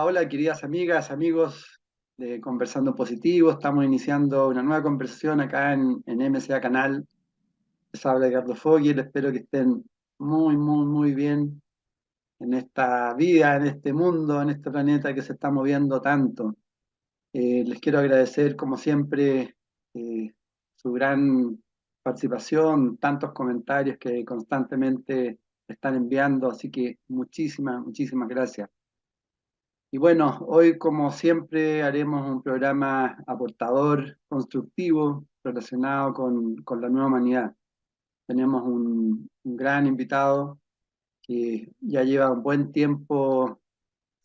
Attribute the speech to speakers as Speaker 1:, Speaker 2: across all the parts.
Speaker 1: hola, queridas amigas, amigos de Conversando Positivo. Estamos iniciando una nueva conversación acá en MCA Canal. Les habla Edgardo Fogel. Espero que estén muy bien en esta vida, en este mundo, en este planeta que se está moviendo tanto. Les quiero agradecer, como siempre, su gran participación, tantos comentarios que constantemente están enviando. Así que muchísimas gracias. Y bueno, hoy como siempre haremos un programa aportador, constructivo, relacionado con la nueva humanidad. Tenemos un gran invitado que ya lleva un buen tiempo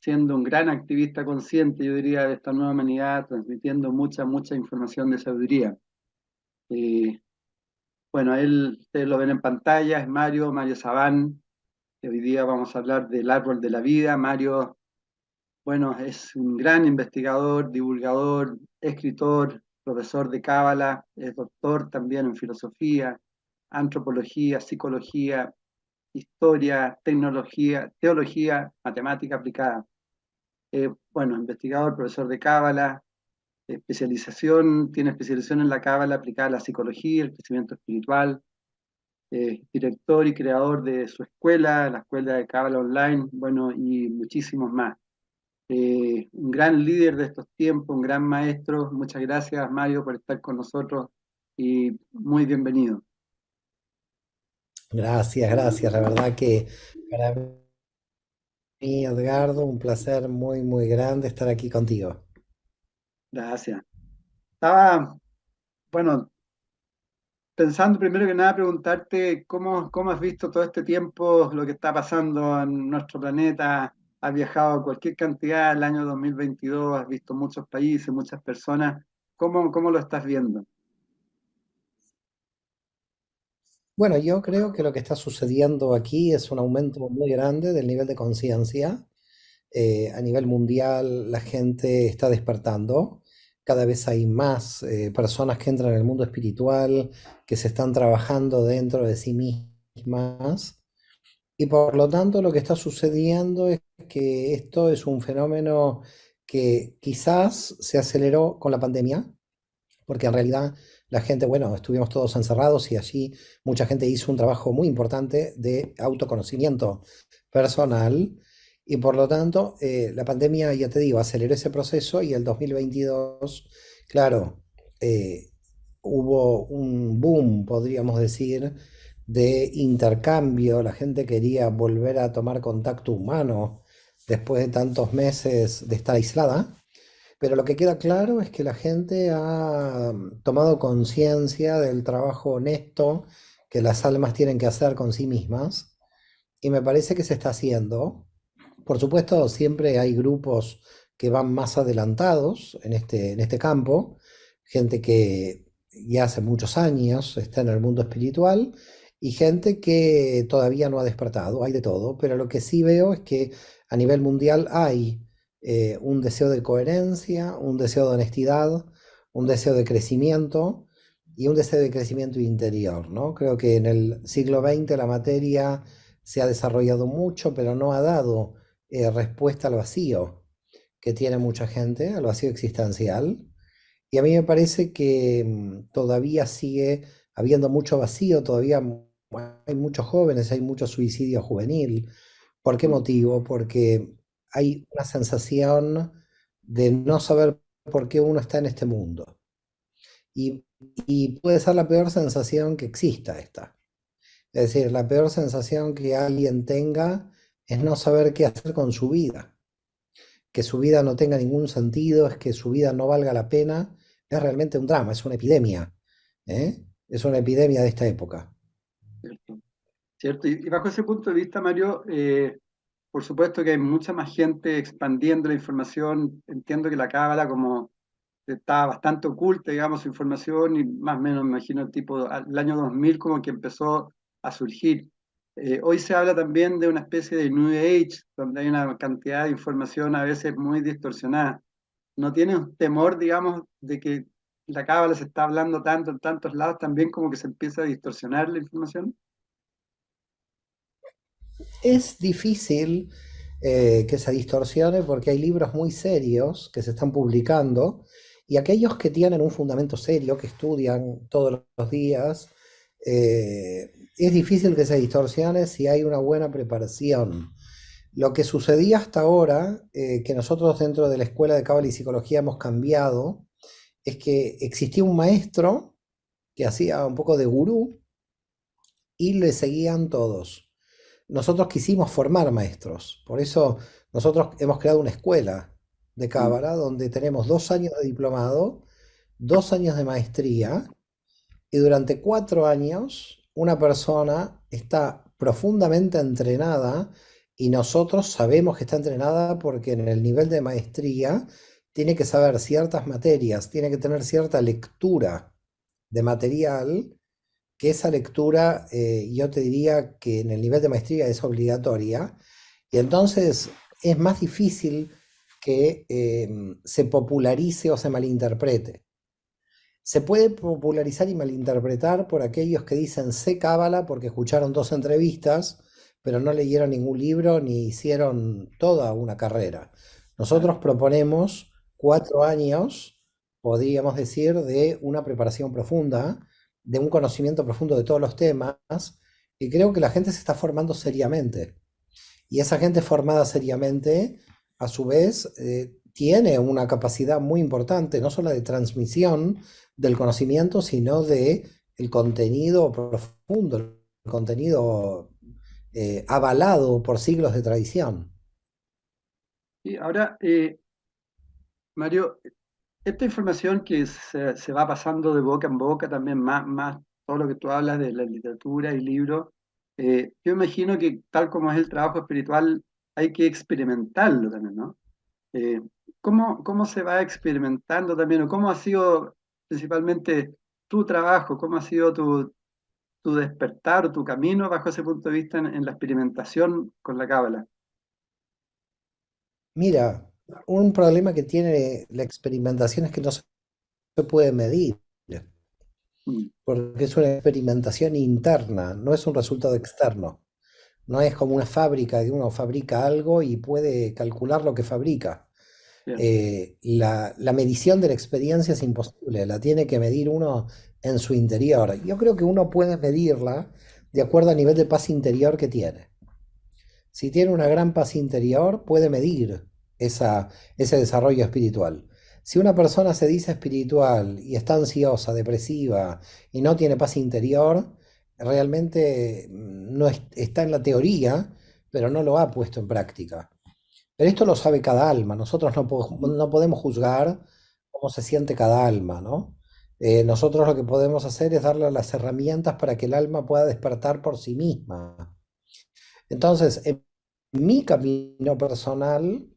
Speaker 1: siendo un gran activista consciente, yo diría, de esta nueva humanidad, transmitiendo mucha información de sabiduría. Eh, bueno, él, ustedes lo ven en pantalla, es Mario Sabán, que hoy día vamos a hablar del árbol de la vida. Mario, bueno, es un gran investigador, divulgador, escritor, profesor de Cábala, es doctor también en filosofía, antropología, psicología, historia, tecnología, teología, matemática aplicada. Bueno, investigador, profesor de Cábala, tiene especialización en la Cábala aplicada a la psicología, el crecimiento espiritual, director y creador de su escuela, la Escuela de Cábala Online, bueno, y muchísimos más. Un gran líder de estos tiempos, un gran maestro. Muchas gracias, Mario, por estar con nosotros y muy bienvenido.
Speaker 2: Gracias. La verdad que para mí, Edgardo, un placer muy grande estar aquí contigo.
Speaker 1: Gracias. Estaba, bueno, pensando primero que nada preguntarte cómo has visto todo este tiempo lo que está pasando en nuestro planeta. Has viajado cualquier cantidad el año 2022, has visto muchos países, muchas personas. ¿Cómo lo estás viendo?
Speaker 2: Bueno, yo creo que lo que está sucediendo aquí es un aumento muy grande del nivel de conciencia. A nivel mundial, la gente está despertando. Cada vez hay más personas que entran en el mundo espiritual, que se están trabajando dentro de sí mismas. Y por lo tanto, lo que está sucediendo es que esto es un fenómeno que quizás se aceleró con la pandemia, porque en realidad la gente, bueno, estuvimos todos encerrados y allí mucha gente hizo un trabajo muy importante de autoconocimiento personal y por lo tanto la pandemia, ya te digo, aceleró ese proceso y el 2022, claro, eh, hubo un boom, podríamos decir, de intercambio, la gente quería volver a tomar contacto humano después de tantos meses de estar aislada. Pero lo que queda claro es que la gente ha tomado conciencia del trabajo honesto que las almas tienen que hacer con sí mismas y me parece que se está haciendo. Por supuesto, siempre hay grupos que van más adelantados en este campo, gente que ya hace muchos años está en el mundo espiritual y gente que todavía no ha despertado, hay de todo, pero lo que sí veo es que a nivel mundial hay un deseo de coherencia, un deseo de honestidad, un deseo de crecimiento y un deseo de crecimiento interior, ¿no? Creo que en el siglo XX la materia se ha desarrollado mucho, pero no ha dado respuesta al vacío que tiene mucha gente, al vacío existencial. Y a mí me parece que todavía sigue habiendo mucho vacío, todavía hay muchos jóvenes, hay mucho suicidio juvenil. ¿Por qué motivo? Porque hay una sensación de no saber por qué uno está en este mundo. Y, y puede ser la peor sensación que exista esta. Es decir, la peor sensación que alguien tenga es no saber qué hacer con su vida, que su vida no tenga ningún sentido, es que su vida no valga la pena, es realmente un drama, es una epidemia, ¿eh? Es una epidemia de esta época.
Speaker 1: ¿Cierto? ¿Cierto? Y bajo ese punto de vista, Mario, por supuesto que hay mucha más gente expandiendo la información. Entiendo que la Cábala, como está bastante oculta, digamos, su información, y más o menos me imagino el tipo, el año 2000 como que empezó a surgir. Hoy se habla también de una especie de New Age, donde hay una cantidad de información a veces muy distorsionada. ¿No tienes temor, digamos, de que la Cábala se está hablando tanto en tantos lados también como que se empieza a distorsionar la información?
Speaker 2: Es difícil, que se distorsione porque hay libros muy serios que se están publicando y aquellos que tienen un fundamento serio, que estudian todos los días, es difícil que se distorsione si hay una buena preparación. Lo que sucedía hasta ahora, que nosotros dentro de la Escuela de Cábala y Psicología hemos cambiado, es que existía un maestro que hacía un poco de gurú y le seguían todos. Nosotros quisimos formar maestros, por eso nosotros hemos creado una escuela de
Speaker 1: Mm.
Speaker 2: Cábala donde tenemos 2 años de diplomado, 2 años de maestría y durante 4 años una persona está profundamente entrenada y nosotros sabemos que está entrenada porque en el nivel de maestría tiene que saber ciertas materias, tiene que tener cierta lectura de material, que esa lectura yo te diría que en el nivel de maestría es obligatoria y entonces es más difícil que se popularice o se malinterprete. Se puede popularizar y malinterpretar por aquellos que dicen sé cábala porque escucharon 2 entrevistas, pero no leyeron ningún libro ni hicieron toda una carrera.
Speaker 1: Claro.
Speaker 2: Nosotros proponemos 4 años, podríamos decir, de una preparación profunda, de un conocimiento profundo de todos los temas, y creo que la gente se está formando seriamente. Y esa gente formada seriamente, a su vez, tiene una capacidad muy importante, no solo de transmisión del conocimiento, sino de el contenido profundo, el contenido avalado por siglos de tradición.
Speaker 1: Y ahora, Mario, esta información que se va pasando de boca en boca, también más todo lo que tú hablas de la literatura y libros, yo imagino que tal como es el trabajo espiritual, hay que experimentarlo también, ¿no? Eh, cómo se va experimentando también, o cómo ha sido principalmente tu trabajo, cómo ha sido tu despertar o tu camino bajo ese punto de vista en la experimentación con la cábala?
Speaker 2: Mira, un problema que tiene la experimentación es que no se puede medir,
Speaker 1: Mm,
Speaker 2: porque es una experimentación interna, no es un resultado externo. No es como una fábrica que uno fabrica algo y puede calcular lo que fabrica.
Speaker 1: cierto.
Speaker 2: La medición de la experiencia es imposible, la tiene que medir uno en su interior. Yo creo que uno puede medirla de acuerdo al nivel de paz interior que tiene. Si tiene una gran paz interior, puede medir ese desarrollo espiritual. Si una persona se dice espiritual y está ansiosa, depresiva y no tiene paz interior, realmente no está en la teoría, pero no lo ha puesto en práctica. Pero esto lo sabe cada alma. Nosotros
Speaker 1: Mm.
Speaker 2: no podemos juzgar cómo se siente cada alma, ¿no? Nosotros lo que podemos hacer es darle las herramientas para que el alma pueda despertar por sí misma. Entonces, en mi camino personal,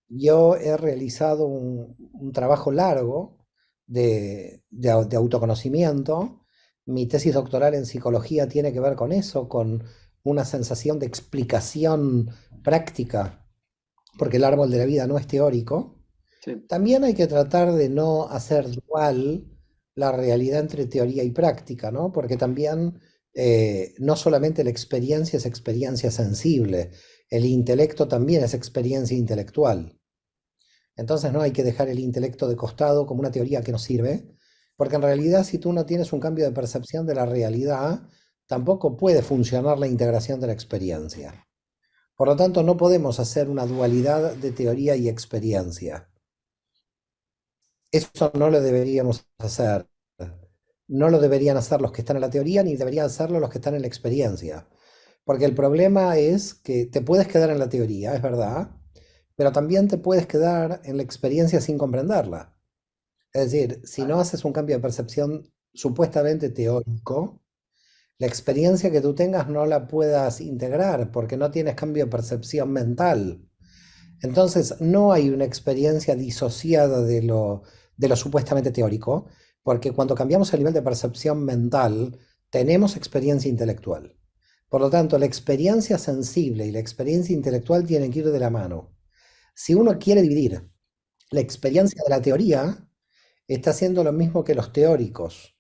Speaker 2: yo he realizado un trabajo largo de autoconocimiento. Mi tesis doctoral en psicología tiene que ver con eso, con una sensación de explicación práctica, porque el árbol de la vida no es teórico.
Speaker 1: Sí.
Speaker 2: También hay que tratar de no hacer dual la realidad entre teoría y práctica, ¿no? Porque también no solamente la experiencia es experiencia sensible, el intelecto también es experiencia intelectual. Entonces no hay que dejar el intelecto de costado como una teoría que no sirve, porque en realidad si tú no tienes un cambio de percepción de la realidad, tampoco puede funcionar la integración de la experiencia. Por lo tanto, no podemos hacer una dualidad de teoría y experiencia. Eso no lo deberíamos hacer. No lo deberían hacer los que están en la teoría, ni deberían hacerlo los que están en la experiencia. Porque el problema es que te puedes quedar en la teoría, es verdad, pero también te puedes quedar en la experiencia sin comprenderla. Es decir, si no haces un cambio de percepción supuestamente teórico, la experiencia que tú tengas no la puedas integrar porque no tienes cambio de percepción mental. Entonces, no hay una experiencia disociada de lo supuestamente teórico, porque cuando cambiamos el nivel de percepción mental, tenemos experiencia intelectual. Por lo tanto, la experiencia sensible y la experiencia intelectual tienen que ir de la mano. Si uno quiere dividir la experiencia de la teoría, está haciendo lo mismo que los teóricos.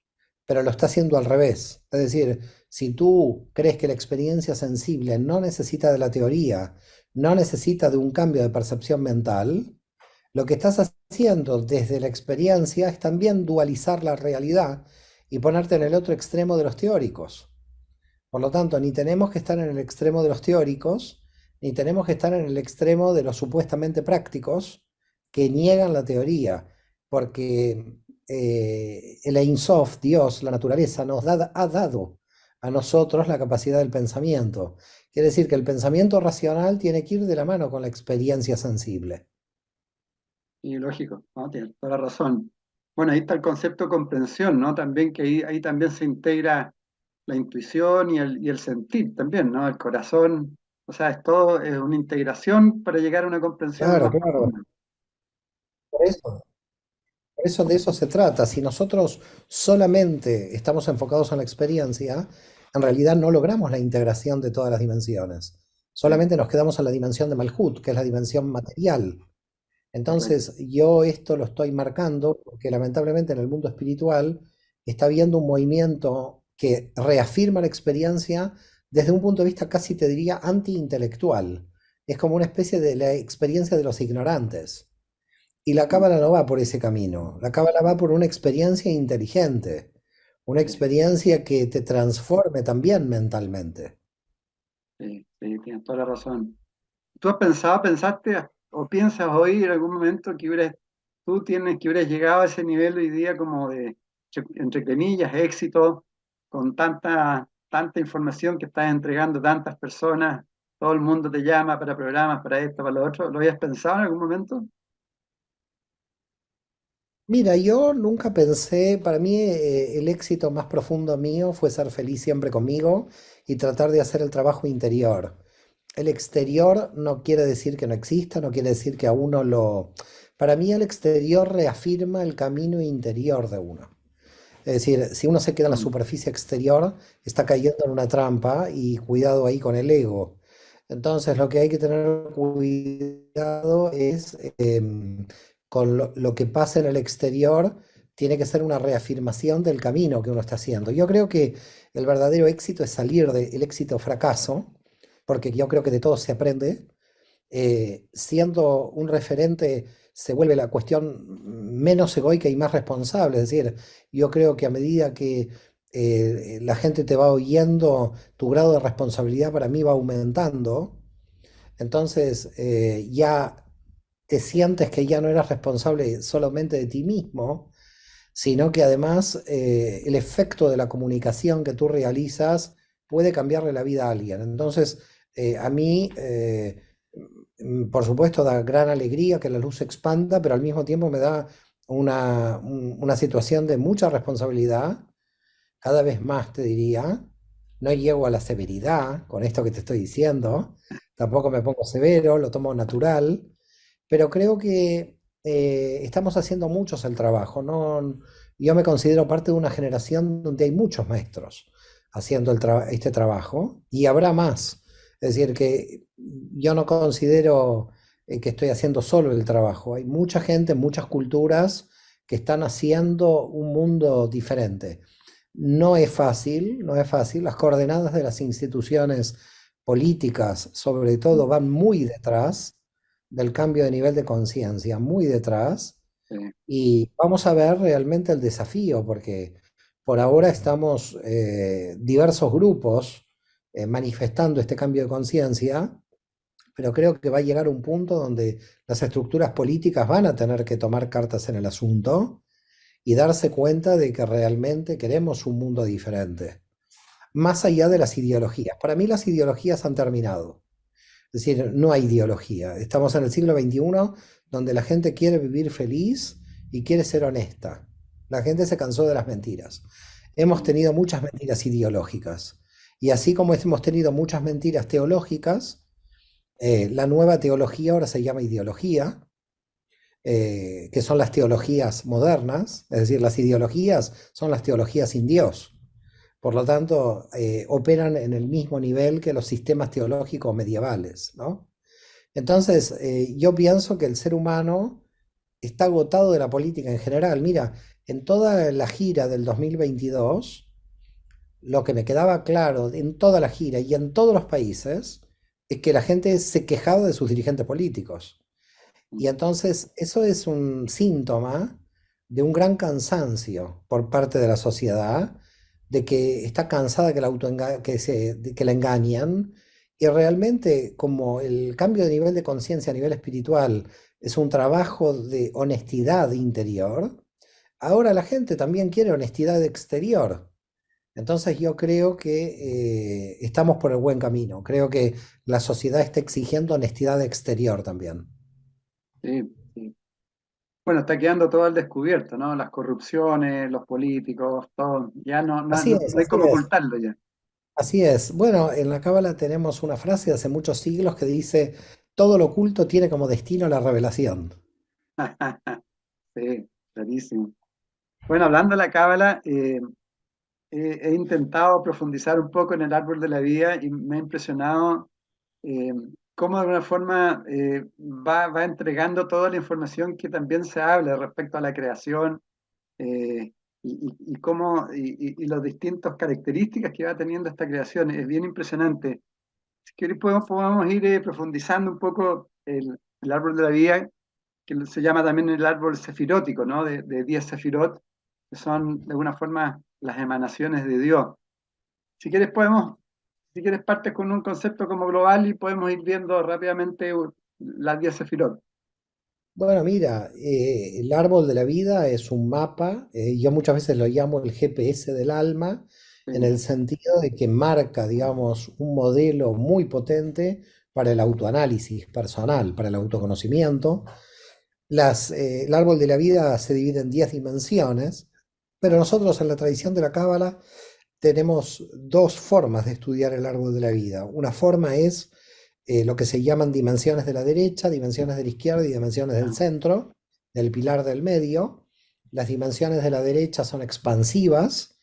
Speaker 2: pero lo está haciendo al revés. Es decir, si tú crees que la experiencia sensible no necesita de la teoría, no necesita de un cambio de percepción mental, lo que estás haciendo desde la experiencia es también dualizar la realidad y ponerte en el otro extremo de los teóricos. Por lo tanto, ni tenemos que estar en el extremo de los teóricos, ni tenemos que estar en el extremo de los supuestamente prácticos que niegan la teoría, porque el Ein Sof, Dios, la naturaleza, ha dado a nosotros la capacidad del pensamiento. Quiere decir que el pensamiento racional tiene que ir de la mano con la experiencia sensible.
Speaker 1: Y lógico, ¿no? Tienes toda la razón. Bueno, ahí está el concepto de comprensión, ¿no? También que ahí también se integra la intuición y el sentir también, ¿no? El corazón. O sea, es todo, es una integración para llegar a una comprensión
Speaker 2: Claro,
Speaker 1: más
Speaker 2: claro.
Speaker 1: profunda.
Speaker 2: Por eso. Por eso de eso se trata. Si nosotros solamente estamos enfocados en la experiencia, en realidad no logramos la integración de todas las dimensiones.
Speaker 1: Sí,
Speaker 2: Solamente nos quedamos en la dimensión de Malhut, que es la dimensión material.
Speaker 1: correcto.
Speaker 2: Entonces, yo esto lo estoy marcando porque lamentablemente en el mundo espiritual está habiendo un movimiento que reafirma la experiencia desde un punto de vista casi te diría anti-intelectual. Es como una especie de la experiencia de los ignorantes. Y la
Speaker 1: Mm,
Speaker 2: cábala no va por ese camino. La cábala va por una experiencia inteligente, una
Speaker 1: sí,
Speaker 2: experiencia que te transforme también mentalmente.
Speaker 1: sí, sí, tienes toda la razón. ¿Tú has pensado, pensaste o piensas hoy en algún momento que que hubieras llegado a ese nivel hoy día como de, entre comillas, éxito, con tanta información que estás entregando a tantas personas, todo el mundo te llama para programas, para esto, para lo otro? ¿Lo habías pensado en algún momento?
Speaker 2: Mira, yo nunca pensé, para mí el éxito más profundo mío fue ser feliz siempre conmigo y tratar de hacer el trabajo interior. El exterior no quiere decir que no exista, no quiere decir que a uno lo... Para mí el exterior reafirma el camino interior de uno. Es decir, si uno se queda en la
Speaker 1: Mm,
Speaker 2: superficie exterior, está cayendo en una trampa y cuidado ahí con el ego. Entonces, lo que hay que tener cuidado es con lo que pasa en el exterior, tiene que ser una reafirmación del camino que uno está haciendo. Yo creo que el verdadero éxito es salir del éxito fracaso, porque yo creo que de todo se aprende, siendo un referente se vuelve la cuestión menos egoica y más responsable. Es decir, yo creo que a medida que la gente te va oyendo, tu grado de responsabilidad para mí va aumentando. Entonces ya te sientes que ya no eres responsable solamente de ti mismo, sino que además el efecto de la comunicación que tú realizas puede cambiarle la vida a alguien. Entonces, a mí, por supuesto, da gran alegría que la luz se expanda, pero al mismo tiempo me da una situación de mucha responsabilidad, cada vez más te diría. No llego a la severidad con esto que te estoy diciendo, tampoco me pongo severo, lo tomo natural, pero creo que estamos haciendo muchos el trabajo, ¿no? Yo me considero parte de una generación donde hay muchos maestros haciendo este trabajo y habrá más. Es decir, que yo no considero que estoy haciendo solo el trabajo. Hay mucha gente, muchas culturas que están haciendo un mundo diferente. No es fácil, no es fácil. Las coordenadas de las instituciones políticas, sobre todo,
Speaker 1: mm,
Speaker 2: van muy detrás del cambio de nivel de conciencia, muy detrás.
Speaker 1: sí.
Speaker 2: Y vamos a ver realmente el desafío, porque por ahora estamos diversos grupos manifestando este cambio de conciencia, pero creo que va a llegar un punto donde las estructuras políticas van a tener que tomar cartas en el asunto y darse cuenta de que realmente queremos un mundo diferente, más allá de las ideologías. Para mí las ideologías han terminado. Es decir, no hay ideología. Estamos en el siglo XXI donde la gente quiere vivir feliz y quiere ser honesta. La gente se cansó de las mentiras. Hemos
Speaker 1: Mm,
Speaker 2: tenido muchas mentiras ideológicas. Y así como hemos tenido muchas mentiras teológicas, la nueva teología ahora se llama ideología, que son las teologías modernas, es decir, las ideologías son las teologías sin Dios. Por lo tanto, operan en el mismo nivel que los sistemas teológicos medievales, ¿no? Entonces, yo pienso que el ser humano está agotado de la política en general. Mira, en toda la gira del 2022, lo que me quedaba claro en toda la gira y en todos los países es que la gente se quejaba de sus dirigentes políticos. Y entonces eso es un síntoma de un gran cansancio por parte de la sociedad, de que está cansada que que la engañan, y realmente como el cambio de nivel de conciencia a nivel espiritual es un trabajo de honestidad interior, ahora la gente también quiere honestidad exterior. Entonces yo creo que estamos por el buen camino. Creo que la sociedad está exigiendo honestidad exterior también.
Speaker 1: Sí, sí. Bueno, está quedando todo al descubierto, ¿no? Las corrupciones, los políticos, todo. Ya
Speaker 2: Así es,
Speaker 1: no hay
Speaker 2: así
Speaker 1: cómo
Speaker 2: es.
Speaker 1: ocultarlo ya.
Speaker 2: Así es. Bueno, en la Cábala tenemos una frase de hace muchos siglos que dice, todo lo oculto tiene como destino la revelación.
Speaker 1: Sí, clarísimo. Bueno, hablando de la cábala, he intentado profundizar un poco en el árbol de la vida y me ha impresionado eh, cómo de alguna forma va entregando toda la información que también se habla respecto a la creación eh, y cómo y las distintas características que va teniendo esta creación. Es bien impresionante. Si quieres podemos ir profundizando un poco el árbol de la vida, que se llama también el árbol sefirótico, ¿no? De 10 sefirot, que son de alguna forma las emanaciones de Dios. Si quieres si quieres partes con un concepto como global y podemos ir viendo rápidamente las 10 sefirot.
Speaker 2: Bueno, mira, el árbol de la vida es un mapa, yo muchas veces lo llamo el GPS del alma, en
Speaker 1: Sí.
Speaker 2: el sentido de que marca, digamos, un modelo muy potente para el autoanálisis personal, para el autoconocimiento. El árbol de la vida se divide en 10 dimensiones, pero nosotros en la tradición de la Cábala tenemos dos formas de estudiar el árbol de la vida. Una forma es lo que se llaman dimensiones de la derecha, dimensiones de la izquierda y dimensiones del
Speaker 1: Ah,
Speaker 2: centro, del pilar del medio. Las dimensiones de la derecha son expansivas,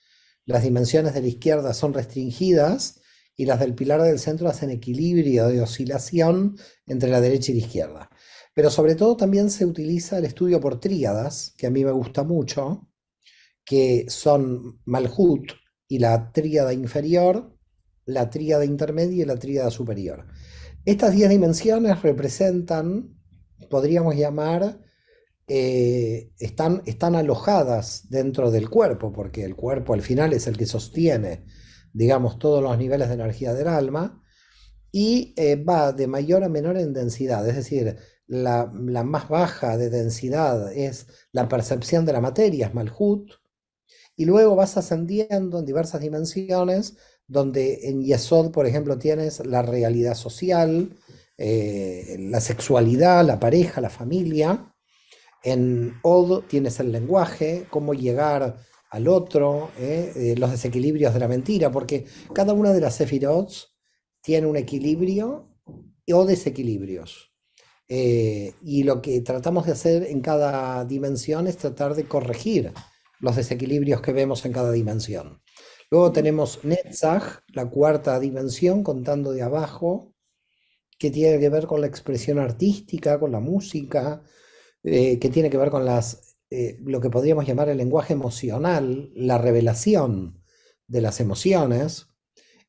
Speaker 2: las dimensiones de la izquierda son restringidas y las del pilar del centro hacen equilibrio de oscilación entre la derecha y la izquierda. Pero sobre todo también se utiliza el estudio por tríadas, que a mí me gusta mucho, que son Malhut y la tríada inferior, la tríada intermedia y la tríada superior. Estas 10 dimensiones representan, podríamos llamar, están alojadas dentro del cuerpo, porque el cuerpo al final es el que sostiene, digamos, todos los niveles de energía del alma, y va de mayor a menor en densidad, es decir, la más baja de densidad es la percepción de la materia, es Malhut, y luego vas ascendiendo en diversas dimensiones, donde en Yesod, por ejemplo, tienes la realidad social, la sexualidad, la pareja, la familia. En Od tienes el lenguaje, cómo llegar al otro, los desequilibrios de la mentira, porque cada una de las sefirot tiene un equilibrio o desequilibrios. Y lo que tratamos de hacer en cada dimensión es tratar de corregir los desequilibrios que vemos en cada dimensión. Luego
Speaker 1: mm,
Speaker 2: tenemos Netzach, la cuarta dimensión, contando de abajo, que tiene que ver con la expresión artística, con la música, que tiene que ver con lo que podríamos llamar el lenguaje emocional, la revelación de las emociones.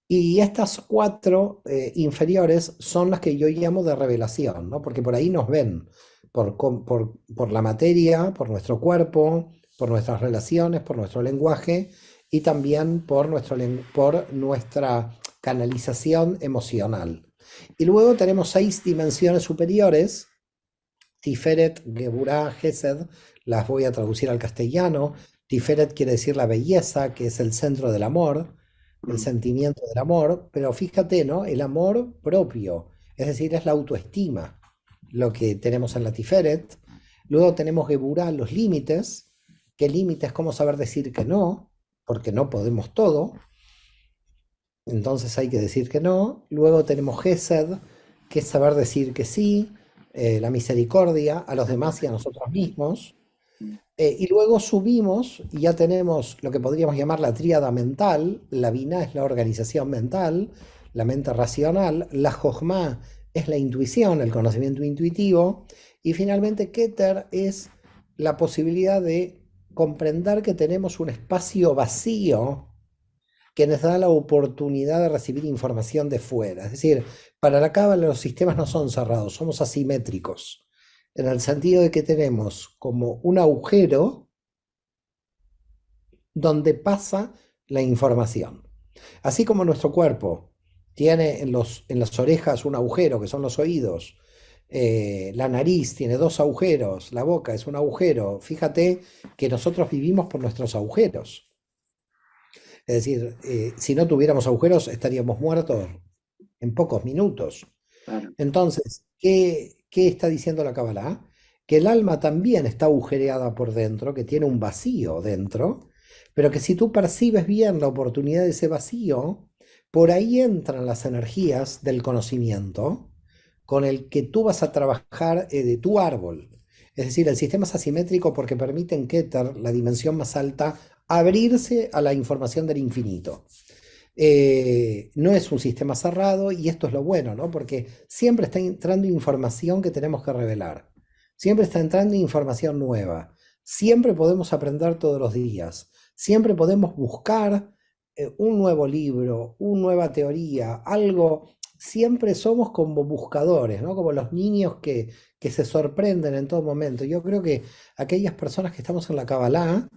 Speaker 2: Y estas cuatro inferiores son las que yo llamo de revelación, ¿no? Porque por ahí nos ven, por la materia, por nuestro cuerpo, por nuestras relaciones, por nuestro lenguaje y también por nuestra canalización emocional. Y luego tenemos 6 dimensiones superiores, Tiferet, Geburah, Gesed, las voy a traducir al castellano. Tiferet quiere decir la belleza, que es el centro del amor, el
Speaker 1: mm,
Speaker 2: sentimiento del amor, pero fíjate, ¿no? El amor propio, es decir, es la autoestima, lo que tenemos en la Tiferet. Luego tenemos Geburah, los límites. ¿Qué límites? ¿Cómo saber decir que no? Porque no podemos todo, entonces hay que decir que no. Luego tenemos Gesed, que es saber decir que sí, la misericordia a los demás y a nosotros mismos.
Speaker 1: mm,
Speaker 2: Y luego subimos y ya tenemos lo que podríamos llamar la tríada mental. La Binah es la organización mental, la mente racional. La Jochma es la intuición, el conocimiento intuitivo. Y finalmente Keter es la posibilidad de comprender que tenemos un espacio vacío que nos da la oportunidad de recibir información de fuera. Es decir, para la cábala los sistemas no son cerrados, somos asimétricos, en el sentido de que tenemos como un agujero donde pasa la información. Así como nuestro cuerpo tiene en las orejas un agujero, que son los oídos, la nariz tiene dos agujeros, la boca es un agujero. Fíjate que nosotros vivimos por nuestros agujeros. Es decir, si no tuviéramos agujeros estaríamos muertos en pocos minutos.
Speaker 1: Claro.
Speaker 2: Entonces, ¿qué está diciendo la Kabbalah? Que el alma también está agujereada por dentro, que tiene un vacío dentro, pero que si tú percibes bien la oportunidad de ese vacío, por ahí entran las energías del conocimiento con el que tú vas a trabajar de tu árbol. Es decir, el sistema es asimétrico porque permite en Keter, la dimensión más alta, abrirse a la información del infinito. No es un sistema cerrado y esto es lo bueno, ¿no? Porque siempre está entrando información que tenemos que revelar. Siempre está entrando información nueva. Siempre podemos aprender todos los días. Siempre podemos buscar un nuevo libro, una nueva teoría, algo. Siempre somos como buscadores, ¿no? Como los niños que se sorprenden en todo momento. Yo creo que aquellas personas que estamos en la Kabbalah,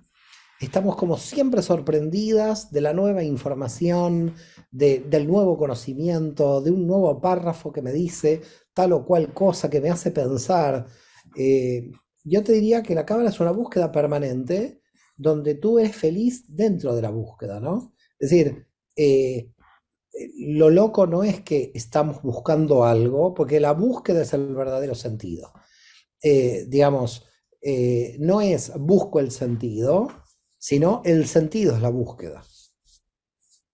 Speaker 2: estamos como siempre sorprendidas de la nueva información, del nuevo conocimiento, de un nuevo párrafo que me dice tal o cual cosa que me hace pensar. Eh, yo te diría que la cábala es una búsqueda permanente donde tú eres feliz dentro de la búsqueda, ¿no? Es decir, lo loco no es que estamos buscando algo, porque la búsqueda es el verdadero sentido. Digamos, no es busco el sentido, sino el sentido es la búsqueda.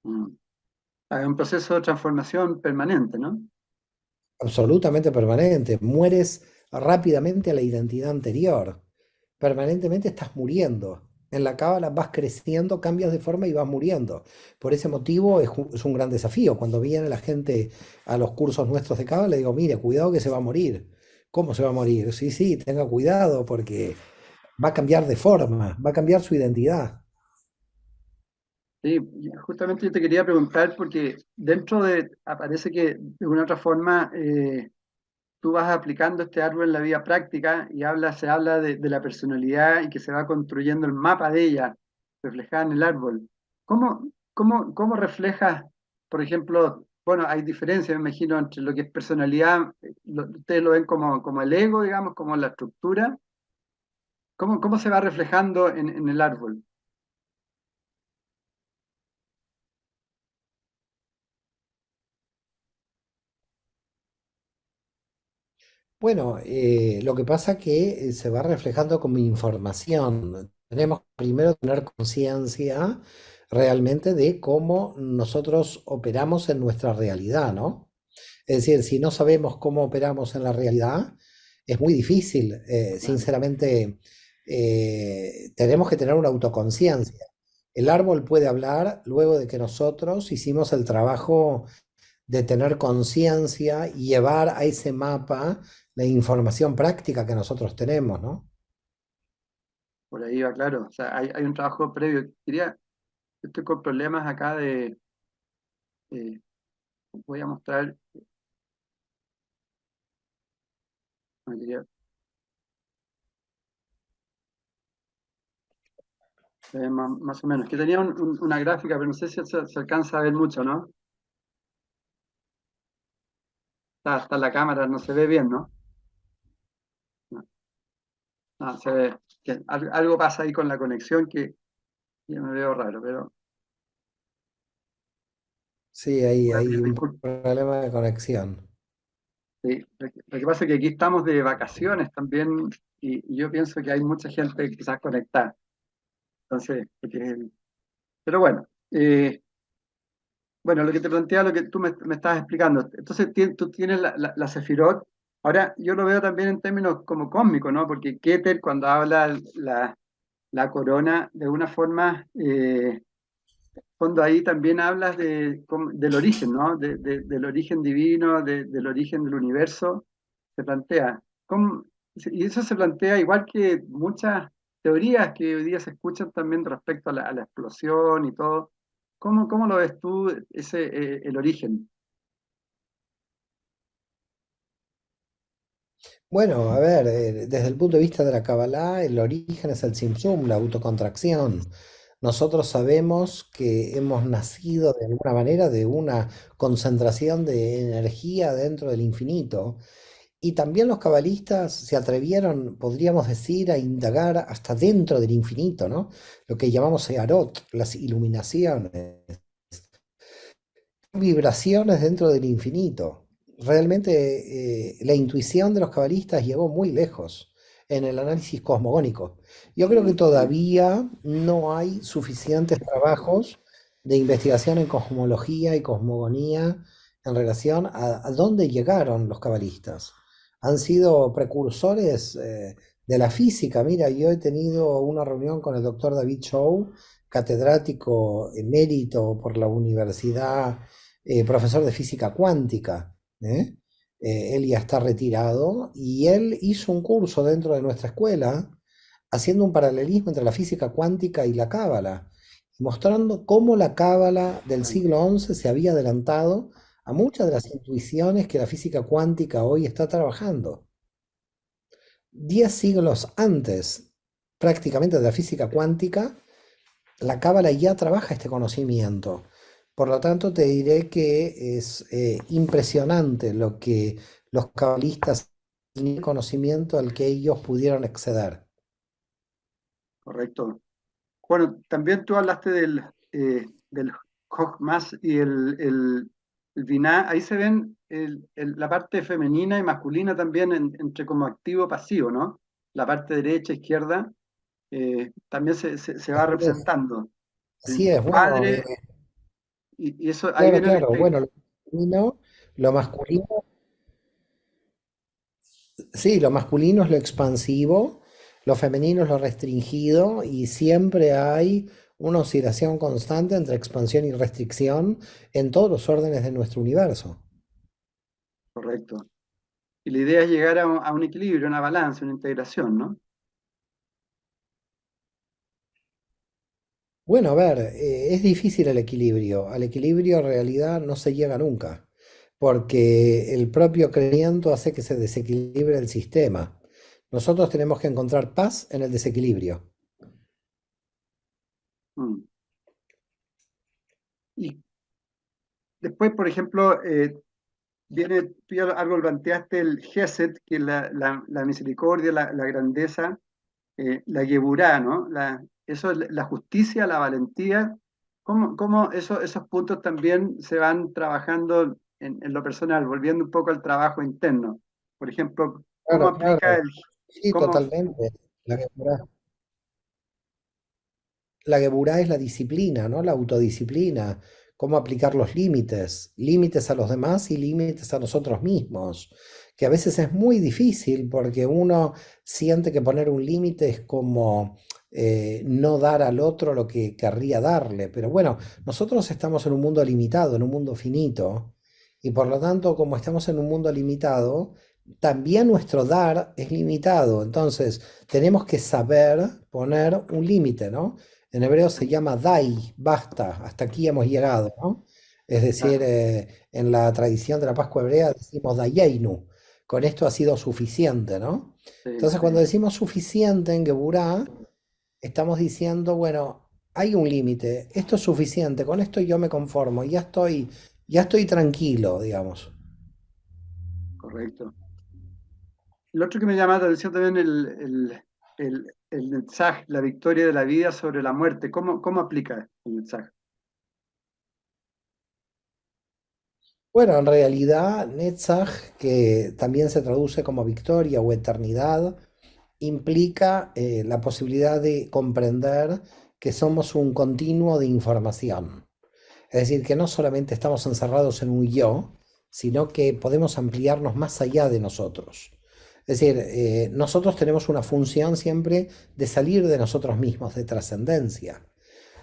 Speaker 1: Mm. Hay un proceso de transformación permanente, ¿no?
Speaker 2: Absolutamente permanente. Mueres rápidamente a la identidad anterior. Permanentemente estás muriendo. En la cábala vas creciendo, cambias de forma y vas muriendo. Por ese motivo es un gran desafío. Cuando viene la gente a los cursos nuestros de cábala, le digo, mire, cuidado que se va a morir. ¿Cómo se va a morir? Sí, sí, tenga cuidado porque va a cambiar de forma, va a cambiar su identidad.
Speaker 1: Sí, y justamente yo te quería preguntar porque dentro de, aparece que de una otra forma tú vas aplicando este árbol en la vida práctica y se habla de la personalidad y que se va construyendo el mapa de ella reflejada en el árbol. ¿Cómo reflejas, por ejemplo, bueno, hay diferencias, me imagino, entre lo que es personalidad, ustedes lo ven como el ego, digamos, como la estructura? ¿Cómo se va reflejando en el árbol?
Speaker 2: Bueno, lo que pasa que se va reflejando como información. Tenemos que primero tener conciencia realmente de cómo nosotros operamos en nuestra realidad, ¿no? Es decir, si no sabemos cómo operamos en la realidad, es muy difícil.
Speaker 1: Claro,
Speaker 2: Sinceramente, tenemos que tener una autoconciencia. El árbol puede hablar luego de que nosotros hicimos el trabajo de tener conciencia y llevar a ese mapa la información práctica que nosotros tenemos, ¿no?
Speaker 1: por ahí va, claro. O sea, hay un trabajo previo. Estoy con problemas acá eh, voy a mostrar, no, más o menos, que tenía una gráfica, pero no sé si se alcanza a ver mucho, ¿no? Está la cámara, no se ve bien, ¿no? No, no, se ve que algo pasa ahí con la conexión que yo me veo raro, pero
Speaker 2: Sí, hay un
Speaker 1: disculpe.
Speaker 2: problema de conexión.
Speaker 1: Sí, lo que pasa es que aquí estamos de vacaciones también y yo pienso que hay mucha gente quizás conectada. Entonces, pero bueno, bueno, lo que te plantea, lo que tú me estabas explicando. Entonces, tú tienes la Sefirot. Ahora, yo lo veo también en términos como cósmicos, ¿no? Porque Keter, cuando habla la corona, de alguna forma, cuando ahí también hablas del origen, ¿no? Del origen divino, del origen del universo, se plantea. Y eso se plantea igual que muchas. teorías que hoy día se escuchan también respecto a la explosión y todo. ¿Cómo lo ves tú, el origen?
Speaker 2: Bueno, a ver, desde el punto de vista de la Kabbalah, el origen es el Tzimtzum, la autocontracción. Nosotros sabemos que hemos nacido de alguna manera de una concentración de energía dentro del infinito. Y también los cabalistas se atrevieron, podríamos decir, a indagar hasta dentro del infinito, ¿no? Lo que llamamos Searot, las iluminaciones, vibraciones dentro del infinito. Realmente la intuición de los cabalistas llegó muy lejos en el análisis cosmogónico. Yo creo que
Speaker 1: Sí, sí,
Speaker 2: todavía no hay suficientes trabajos de investigación en cosmología y cosmogonía en relación a dónde llegaron los cabalistas. Han sido precursores de la física. Mira, yo he tenido una reunión con el doctor David Chow, catedrático emérito por la Universidad, profesor de física cuántica. ¿Eh? Él ya está retirado y él hizo un curso dentro de nuestra escuela haciendo un paralelismo entre la física cuántica y la cábala, mostrando cómo la cábala del
Speaker 1: bueno,
Speaker 2: siglo XI se había adelantado a muchas de las intuiciones que la física cuántica hoy está trabajando. 10 siglos antes, prácticamente, de la física cuántica, la cábala ya trabaja este conocimiento. Por lo tanto, te diré que es impresionante lo que los cabalistas tienen el conocimiento al que ellos pudieron acceder.
Speaker 1: correcto. Bueno, también tú hablaste del Hogmas y el Binah. Ahí se ven la parte femenina y masculina también entre como activo-pasivo, ¿no? La parte derecha, izquierda, también se va
Speaker 2: Así es,
Speaker 1: representando.
Speaker 2: así es, bueno,
Speaker 1: Padre, y eso, ahí
Speaker 2: claro,
Speaker 1: viene
Speaker 2: claro, bueno, lo masculino, sí, lo masculino es lo expansivo, lo femenino es lo restringido y siempre hay una oscilación constante entre expansión y restricción en todos los órdenes de nuestro universo.
Speaker 1: correcto. Y la idea es llegar a un equilibrio, una balanza, una integración, ¿no?
Speaker 2: Bueno, a ver, es difícil el equilibrio. Al equilibrio en realidad no se llega nunca, porque el propio crecimiento hace que se desequilibre el sistema. Nosotros tenemos que encontrar paz en el desequilibrio.
Speaker 1: Mm. Y después, por ejemplo, viene, tú ya algo planteaste, el Gesed, que es la misericordia, la grandeza, la Geburá, ¿no? Eso es la justicia, la valentía. ¿Cómo esos puntos también se van trabajando en lo personal, volviendo un poco al trabajo interno? Por ejemplo, ¿cómo
Speaker 2: Claro,
Speaker 1: aplica
Speaker 2: claro. Sí,
Speaker 1: cómo,
Speaker 2: totalmente. La Geburá. La Geburá es la disciplina, ¿no? La autodisciplina. Cómo aplicar los límites. Límites a los demás y límites a nosotros mismos. Que a veces es muy difícil porque uno siente que poner un límite es como no dar al otro lo que querría darle. Pero bueno, nosotros estamos en un mundo limitado, en un mundo finito. Y por lo tanto, como estamos en un mundo limitado, también nuestro dar es limitado. Entonces, tenemos que saber poner un límite, ¿no? En hebreo se llama dai, basta, hasta aquí hemos llegado, ¿no? Es decir,
Speaker 1: claro,
Speaker 2: en la tradición de la Pascua hebrea decimos dayeinu, con esto ha sido suficiente, ¿no?
Speaker 1: sí,
Speaker 2: Entonces,
Speaker 1: sí,
Speaker 2: cuando decimos suficiente en Geburá, estamos diciendo, bueno, hay un límite, esto es suficiente, con esto yo me conformo, ya estoy tranquilo, digamos.
Speaker 1: correcto. Lo otro que me llama la atención también el mensaje, la victoria de la vida sobre la muerte. ¿Cómo aplica el mensaje?
Speaker 2: Bueno, en realidad, Netzach, que también se traduce como victoria o eternidad, implica la posibilidad de comprender que somos un continuo de información. Es decir, que no solamente estamos encerrados en un yo, sino que podemos ampliarnos más allá de nosotros. Es decir, nosotros tenemos una función siempre de salir de nosotros mismos, de trascendencia.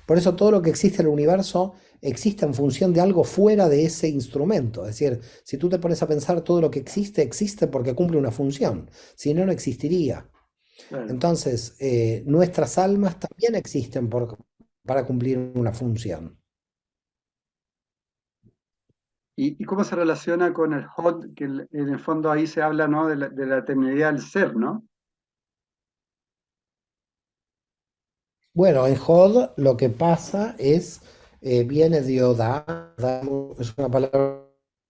Speaker 2: Por eso todo lo que existe en el universo existe en función de algo fuera de ese instrumento. Es decir, si tú te pones a pensar todo lo que existe, existe porque cumple una función. Si no, no existiría.
Speaker 1: claro.
Speaker 2: Entonces, nuestras almas también existen para cumplir una función.
Speaker 1: Y cómo se relaciona con el Hod, que en el fondo ahí se habla, ¿no? De la eternidad del ser, ¿no?
Speaker 2: Bueno, en Hod lo que pasa es, viene de Odá, es una palabra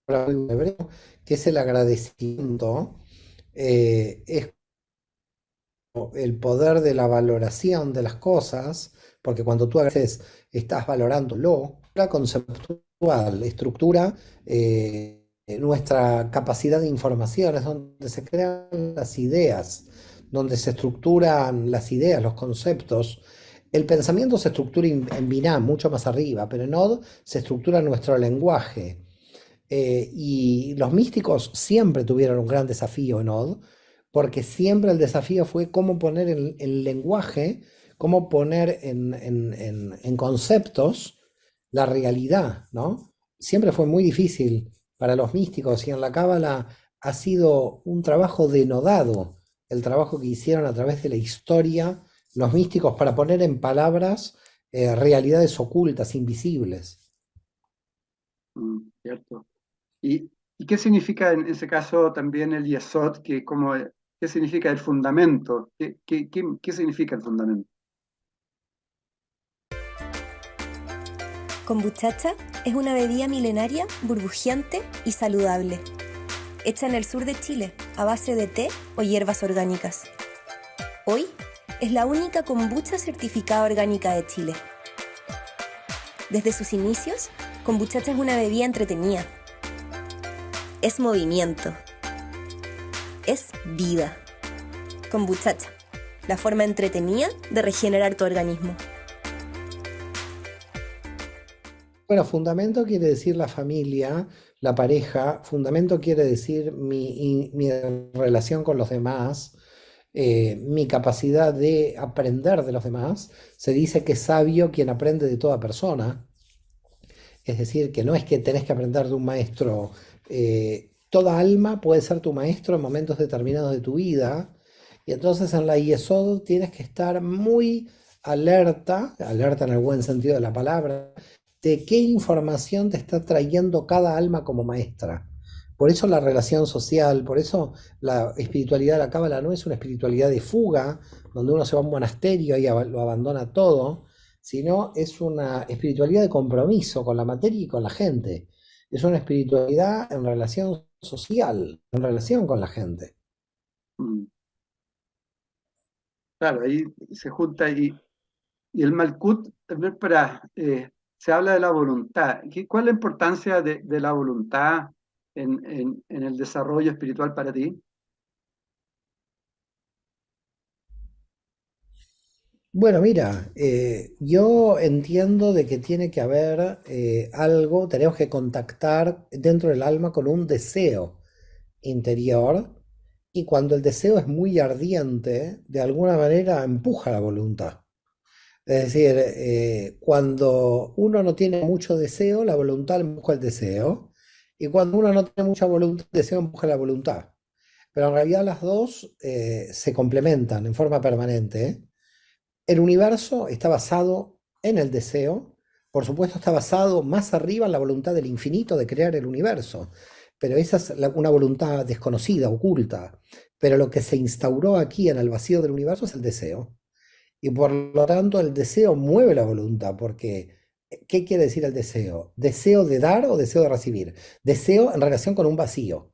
Speaker 2: muy hebreo, que es el agradecimiento, es el poder de la valoración de las cosas, porque cuando tú agradeces, estás valorándolo, la conceptual, estructura nuestra capacidad de información, es donde se crean las ideas, donde se estructuran las ideas, los conceptos. El pensamiento se estructura en Binah, mucho más arriba, pero en Od se estructura nuestro lenguaje. Y los místicos siempre tuvieron un gran desafío en Od, porque siempre el desafío fue cómo poner en lenguaje, cómo poner en conceptos la realidad, ¿no? Siempre fue muy difícil para los místicos y en la Cábala ha sido un trabajo denodado, el trabajo que hicieron a través de la historia los místicos para poner en palabras realidades ocultas, invisibles.
Speaker 1: ¿Cierto? ¿Y qué significa en ese caso también el yesod? ¿Qué significa el fundamento? ¿Qué significa el fundamento?
Speaker 3: Kombuchacha es una bebida milenaria, burbujeante y saludable, hecha en el sur de Chile a base de té o hierbas orgánicas. Hoy es la única kombucha certificada orgánica de Chile. Desde sus inicios, Kombuchacha es una bebida entretenida. Es movimiento. Es vida. Kombuchacha, la forma entretenida de regenerar tu organismo.
Speaker 2: Bueno, fundamento quiere decir la familia, la pareja, fundamento quiere decir mi relación con los demás, mi capacidad de aprender de los demás. Se dice que es sabio quien aprende de toda persona, es decir, que no es que tenés que aprender de un maestro, toda alma puede ser tu maestro en momentos determinados de tu vida, y entonces en la IESOD tienes que estar muy alerta, alerta en el buen sentido de la palabra, de qué información te está trayendo cada alma como maestra. Por eso la relación social, por eso la espiritualidad de la Cábala no es una espiritualidad de fuga, donde uno se va a un monasterio y lo abandona todo, sino es una espiritualidad de compromiso con la materia y con la gente. Es una espiritualidad en relación social, en relación con la gente.
Speaker 1: Mm, Claro, ahí se junta y el Malkut también se habla de la voluntad. ¿Cuál es la importancia de la voluntad en el desarrollo espiritual para ti?
Speaker 2: Bueno, mira, yo entiendo de que tiene que haber algo, tenemos que contactar dentro del alma con un deseo interior y cuando el deseo es muy ardiente, de alguna manera empuja la voluntad. Es decir, cuando uno no tiene mucho deseo, la voluntad empuja el deseo. Y cuando uno no tiene mucha voluntad, el deseo empuja la voluntad. Pero en realidad las dos se complementan en forma permanente. El universo está basado en el deseo. Por supuesto, está basado más arriba en la voluntad del infinito de crear el universo. Pero esa es una voluntad desconocida, oculta. Pero lo que se instauró aquí en el vacío del universo es el deseo. Y por lo tanto el deseo mueve la voluntad, porque ¿qué quiere decir el deseo? ¿Deseo de dar o deseo de recibir? Deseo en relación con un vacío,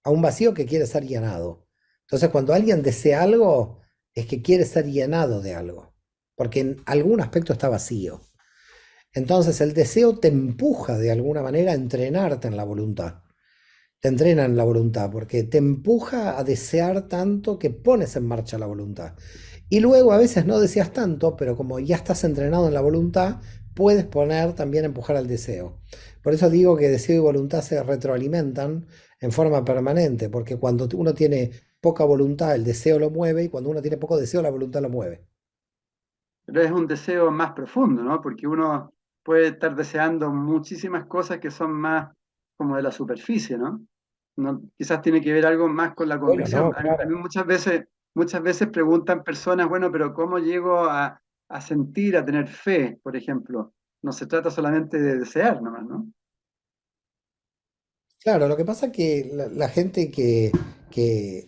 Speaker 2: a un vacío que quiere ser llenado. Entonces cuando alguien desea algo, es que quiere ser llenado de algo, porque en algún aspecto está vacío. Entonces el deseo te empuja de alguna manera a entrenarte en la voluntad. Te entrena en la voluntad porque te empuja a desear tanto que pones en marcha la voluntad. Y luego a veces no deseas tanto, pero como ya estás entrenado en la voluntad, puedes poner también empujar al deseo. Por eso digo que deseo y voluntad se retroalimentan en forma permanente, porque cuando uno tiene poca voluntad, el deseo lo mueve, y cuando uno tiene poco deseo, la voluntad lo mueve.
Speaker 1: Pero es un deseo más profundo, ¿no? Porque uno puede estar deseando muchísimas cosas que son más como de la superficie, ¿no? Quizás tiene que ver algo más con la
Speaker 2: Bueno,
Speaker 1: convicción.
Speaker 2: no,
Speaker 1: A mí
Speaker 2: claro.
Speaker 1: muchas veces muchas veces preguntan personas, bueno, pero ¿cómo llego a sentir, a tener fe, por ejemplo? No se trata solamente de desear nomás, ¿no?
Speaker 2: Claro, lo que pasa es que la gente que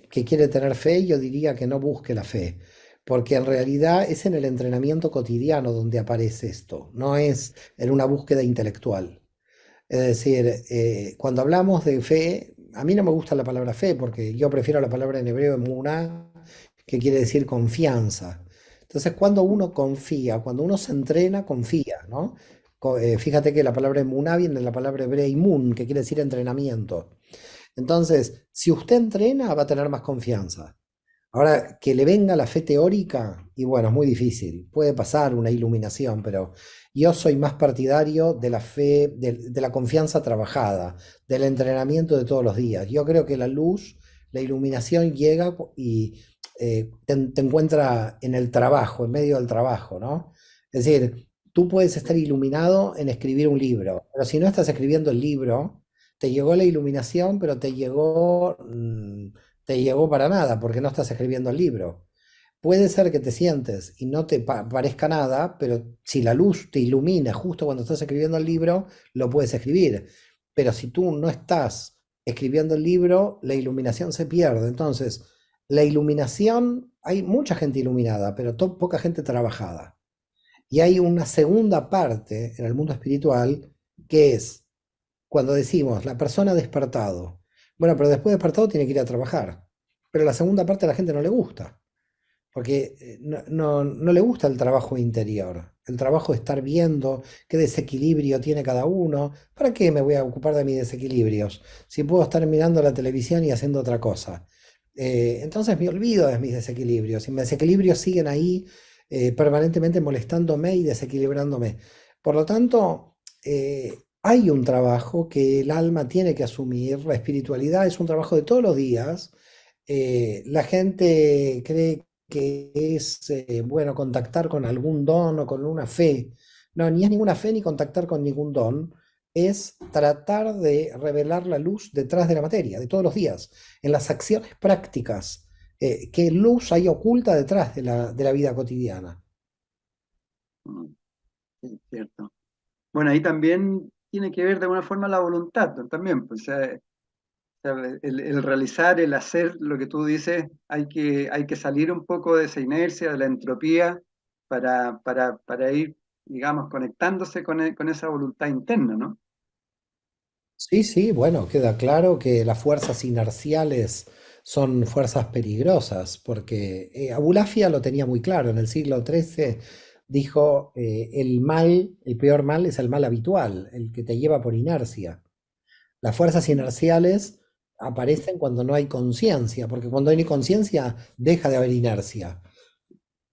Speaker 2: quiere tener fe, yo diría que no busque la fe, porque en realidad es en el entrenamiento cotidiano donde aparece esto, no es en una búsqueda intelectual. Es decir, cuando hablamos de fe, a mí no me gusta la palabra fe porque yo prefiero la palabra en hebreo emuná, que quiere decir confianza. Entonces, cuando uno confía, cuando uno se entrena, confía, ¿no? Fíjate que la palabra emuná viene de la palabra hebrea imun, que quiere decir entrenamiento. Entonces, si usted entrena, va a tener más confianza. Ahora, que le venga la fe teórica, y bueno, es muy difícil. Puede pasar una iluminación, pero yo soy más partidario de la fe, de la confianza trabajada, del entrenamiento de todos los días. Yo creo que la luz, la iluminación llega y te encuentra en el trabajo, en medio del trabajo, ¿no? Es decir, tú puedes estar iluminado en escribir un libro, pero si no estás escribiendo el libro, te llegó la iluminación, pero te llegó para nada, porque no estás escribiendo el libro. Puede ser que te sientes y no te parezca nada, pero si la luz te ilumina justo cuando estás escribiendo el libro, lo puedes escribir. Pero si tú no estás escribiendo el libro, la iluminación se pierde. Entonces, la iluminación, hay mucha gente iluminada, pero poca gente trabajada. Y hay una segunda parte en el mundo espiritual que es cuando decimos la persona ha despertado. Bueno, pero después de despertado tiene que ir a trabajar. Pero la segunda parte a la gente no le gusta, porque no le gusta el trabajo interior, el trabajo de estar viendo qué desequilibrio tiene cada uno. ¿Para qué me voy a ocupar de mis desequilibrios si puedo estar mirando la televisión y haciendo otra cosa? Entonces me olvido de mis desequilibrios y mis desequilibrios siguen ahí permanentemente molestándome y desequilibrándome. Por lo tanto, hay un trabajo que el alma tiene que asumir, la espiritualidad es un trabajo de todos los días. La gente cree que es bueno contactar con algún don o con una fe. No, ni es ninguna fe ni contactar con ningún don. Es tratar de revelar la luz detrás de la materia, de todos los días, en las acciones prácticas. ¿Qué luz hay oculta detrás de la vida cotidiana?
Speaker 1: Mm, sí, cierto. Bueno, ahí también tiene que ver de alguna forma la voluntad, ¿no? También, pues, o sea, el realizar, el hacer lo que tú dices, hay que salir un poco de esa inercia, de la entropía, para ir, digamos, conectándose con esa voluntad interna, ¿no?
Speaker 2: Sí, sí, bueno, queda claro que las fuerzas inerciales son fuerzas peligrosas, porque Abulafia lo tenía muy claro, en el siglo XIII dijo, el mal, el peor mal es el mal habitual, el que te lleva por inercia. Las fuerzas
Speaker 1: Mm,
Speaker 2: inerciales aparecen cuando no hay conciencia, porque cuando hay conciencia deja de haber inercia.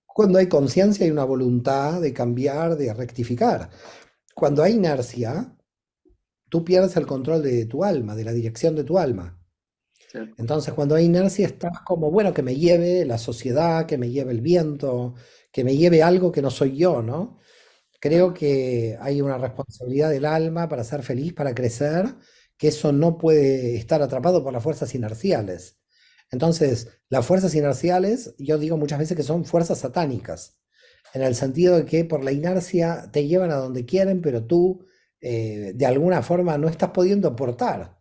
Speaker 2: Cuando hay conciencia hay una voluntad de cambiar, de rectificar. Cuando hay inercia, tú pierdes el control de tu alma, de la dirección de tu alma.
Speaker 1: cierto.
Speaker 2: Entonces, cuando hay inercia, estás como, bueno, que me lleve la sociedad, que me lleve el viento, que me lleve algo que no soy yo, ¿no? Creo
Speaker 1: Claro.
Speaker 2: que hay una responsabilidad del alma para ser feliz, para crecer, que eso no puede estar atrapado por las fuerzas inerciales. Entonces, las fuerzas inerciales, yo digo muchas veces que son fuerzas satánicas, en el sentido de que por la inercia te llevan a donde quieren, pero tú de alguna forma no estás pudiendo aportar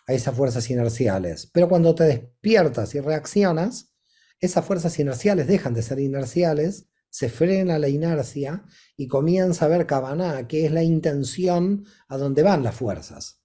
Speaker 2: a esas fuerzas inerciales. Pero cuando te despiertas y reaccionas, esas fuerzas inerciales dejan de ser inerciales, se frena la inercia y comienza a ver Kavaná, que es la intención a donde van las fuerzas.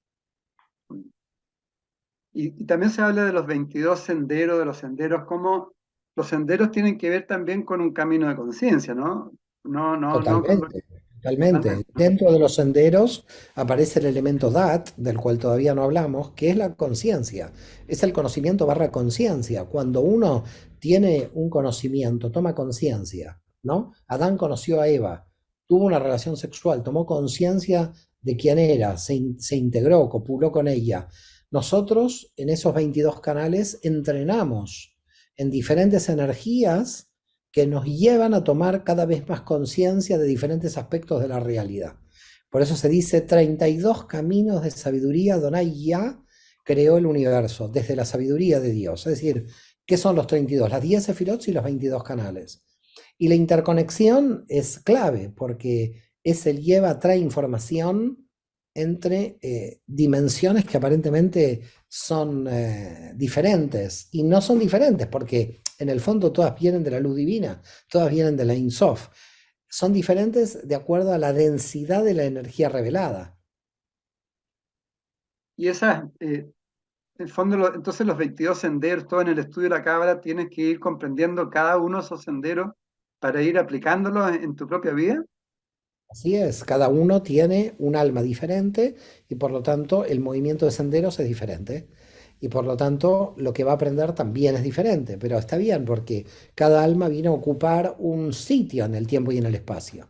Speaker 1: Y también se habla de los 22 senderos, de los senderos, como los senderos tienen que ver también con un camino de conciencia, ¿no? No con
Speaker 2: Totalmente, totalmente.
Speaker 1: totalmente, ¿no?
Speaker 2: Dentro de los senderos aparece el elemento Dat, del cual todavía no hablamos, que es la conciencia. Es el conocimiento barra conciencia. Cuando uno tiene un conocimiento, toma conciencia, ¿no? Adán conoció a Eva, tuvo una relación sexual, tomó conciencia de quién era, se integró, copuló con ella. Nosotros en esos 22 canales entrenamos en diferentes energías que nos llevan a tomar cada vez más conciencia de diferentes aspectos de la realidad. Por eso se dice 32 caminos de sabiduría Donai Ya, creó el universo desde la sabiduría de Dios. Es decir, ¿qué son los 32? Las 10 sefirot y los 22 canales. Y la interconexión es clave porque es el lleva, trae información entre dimensiones que aparentemente son diferentes. Y no son diferentes porque en el fondo todas vienen de la luz divina, todas vienen de la Ein Sof. Son diferentes de acuerdo a la densidad de la energía revelada.
Speaker 1: Y esas, en el fondo, entonces los 22 senderos, todo en el estudio de la Cábala, tienes que ir comprendiendo cada uno de esos senderos para ir aplicándolos en tu propia vida.
Speaker 2: Así es, cada uno tiene un alma diferente y por lo tanto el movimiento de senderos es diferente. Y por lo tanto lo que va a aprender también es diferente, pero está bien porque cada alma vino a ocupar un sitio en el tiempo y en el espacio.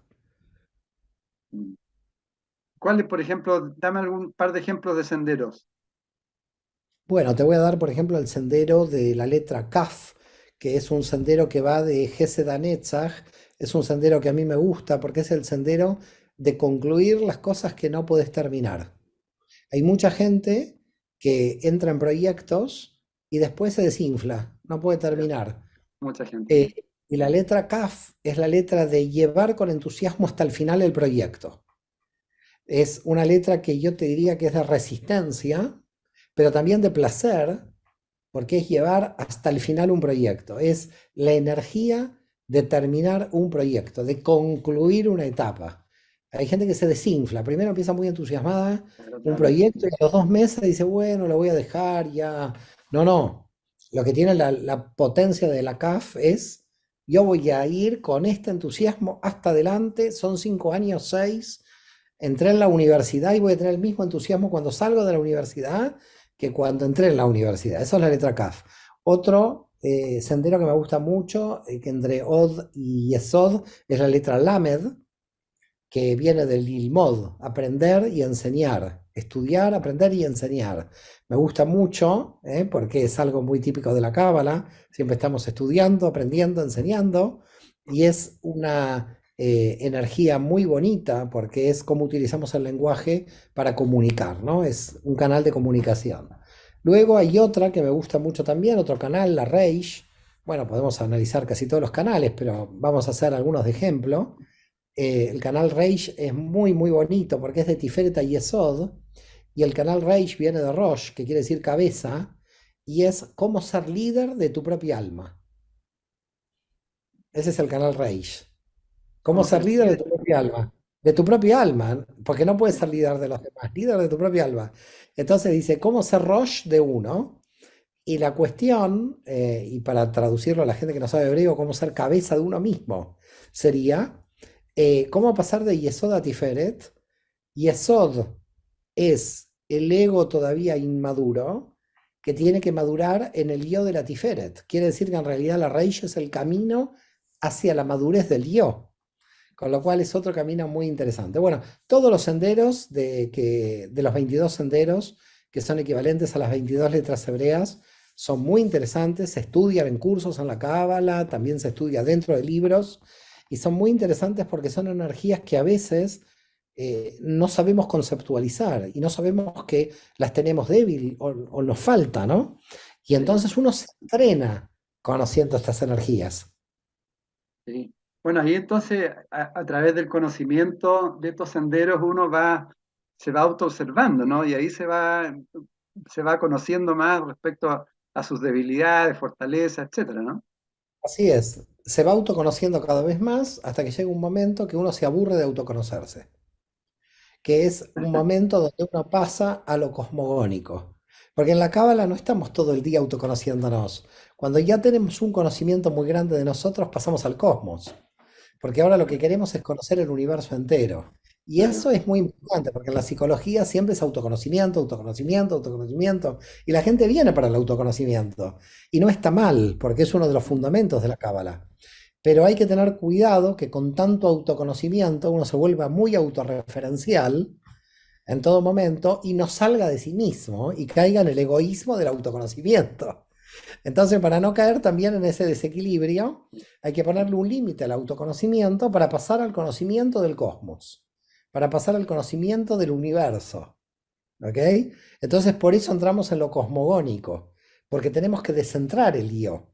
Speaker 1: ¿Cuáles, por ejemplo, dame algún par de ejemplos de senderos?
Speaker 2: Bueno, te voy a dar por ejemplo el sendero de la letra Kaf, que es un sendero que va de Gesed a Netzach. Es un sendero que a mí me gusta porque es el sendero de concluir las cosas que no puedes terminar. Hay mucha gente que entra en proyectos y después se desinfla, no puede terminar.
Speaker 1: Mucha gente.
Speaker 2: Eh, y la letra Kaf es la letra de llevar con entusiasmo hasta el final el proyecto. Es una letra que yo te diría que es de resistencia, pero también de placer, porque es llevar hasta el final un proyecto. Es la energía de terminar un proyecto, de concluir una etapa. Hay gente que se desinfla. Primero empieza muy entusiasmada
Speaker 1: Claro,
Speaker 2: un
Speaker 1: claro.
Speaker 2: proyecto y a los 2 meses dice, bueno, lo voy a dejar ya. No, no. Lo que tiene la potencia de la CAF es, yo voy a ir con este entusiasmo hasta adelante, son 5 años, 6. Entré en la universidad y voy a tener el mismo entusiasmo cuando salgo de la universidad que cuando entré en la universidad. Eso es la letra CAF. Otro sendero que me gusta mucho, que entre Od y Yesod, es la letra Lamed, que viene del Lilmod, aprender y enseñar, estudiar, aprender y enseñar. Me gusta mucho, porque es algo muy típico de la Cábala, siempre estamos estudiando, aprendiendo, enseñando, y es una energía muy bonita porque es como utilizamos el lenguaje para comunicar, ¿no? Es un canal de comunicación. Luego hay otra que me gusta mucho también, otro canal, la Reish. Bueno, podemos analizar casi todos los canales, pero vamos a hacer algunos de ejemplo. El canal Reish es muy, muy bonito porque es de Tiferet a Yesod, y el canal Reish viene de Rosh, que quiere decir cabeza, y es cómo ser líder de tu propia alma. Ese es el canal Reish. Cómo
Speaker 1: Como
Speaker 2: ser
Speaker 1: ser
Speaker 2: líder de
Speaker 1: líder.
Speaker 2: tu propia alma. De tu propia alma, porque no puedes ser líder de los demás, líder de tu propia alma. Entonces dice, ¿cómo ser Rosh de uno? Y la cuestión, y para traducirlo a la gente que no sabe hebreo, cómo ser cabeza de uno mismo, sería cómo pasar de Yesod a Tiferet. Yesod es el ego todavía inmaduro que tiene que madurar en el yo de la Tiferet. Quiere decir que en realidad la raíz es el camino hacia la madurez del yo, con lo cual es otro camino muy interesante. Bueno, todos los senderos de los 22 senderos, que son equivalentes a las 22 letras hebreas, son muy interesantes, se estudian en cursos en la Cábala, también se estudia dentro de libros, y son muy interesantes porque son energías que a veces no sabemos conceptualizar y no sabemos que las tenemos débil o nos falta, ¿no? Y
Speaker 1: Sí,
Speaker 2: entonces uno se entrena conociendo estas energías.
Speaker 1: sí. Bueno, ahí entonces, a través del conocimiento de estos senderos, se va autoobservando, ¿no? Y ahí se va conociendo más respecto a sus debilidades, fortalezas, etcétera, ¿no?
Speaker 2: Así es, se va autoconociendo cada vez más hasta que llega un momento que uno se aburre de autoconocerse, que es un momento donde uno pasa a lo cosmogónico. Porque en la Cábala no estamos todo el día autoconociéndonos. Cuando ya tenemos un conocimiento muy grande de nosotros, pasamos al cosmos. Porque ahora lo que queremos es conocer el universo entero. Y
Speaker 1: Claro.
Speaker 2: eso es muy importante, porque en la psicología siempre es autoconocimiento, autoconocimiento, autoconocimiento. Y la gente viene para el autoconocimiento. Y no está mal, porque es uno de los fundamentos de la Cábala. Pero hay que tener cuidado que con tanto autoconocimiento uno se vuelva muy autorreferencial en todo momento y no salga de sí mismo y caiga en el egoísmo del autoconocimiento. Entonces, para no caer también en ese desequilibrio, hay que ponerle un límite al autoconocimiento para pasar al conocimiento del cosmos, para pasar al conocimiento del universo. ¿Ok? Entonces, por eso entramos en lo cosmogónico, porque tenemos que descentrar el yo.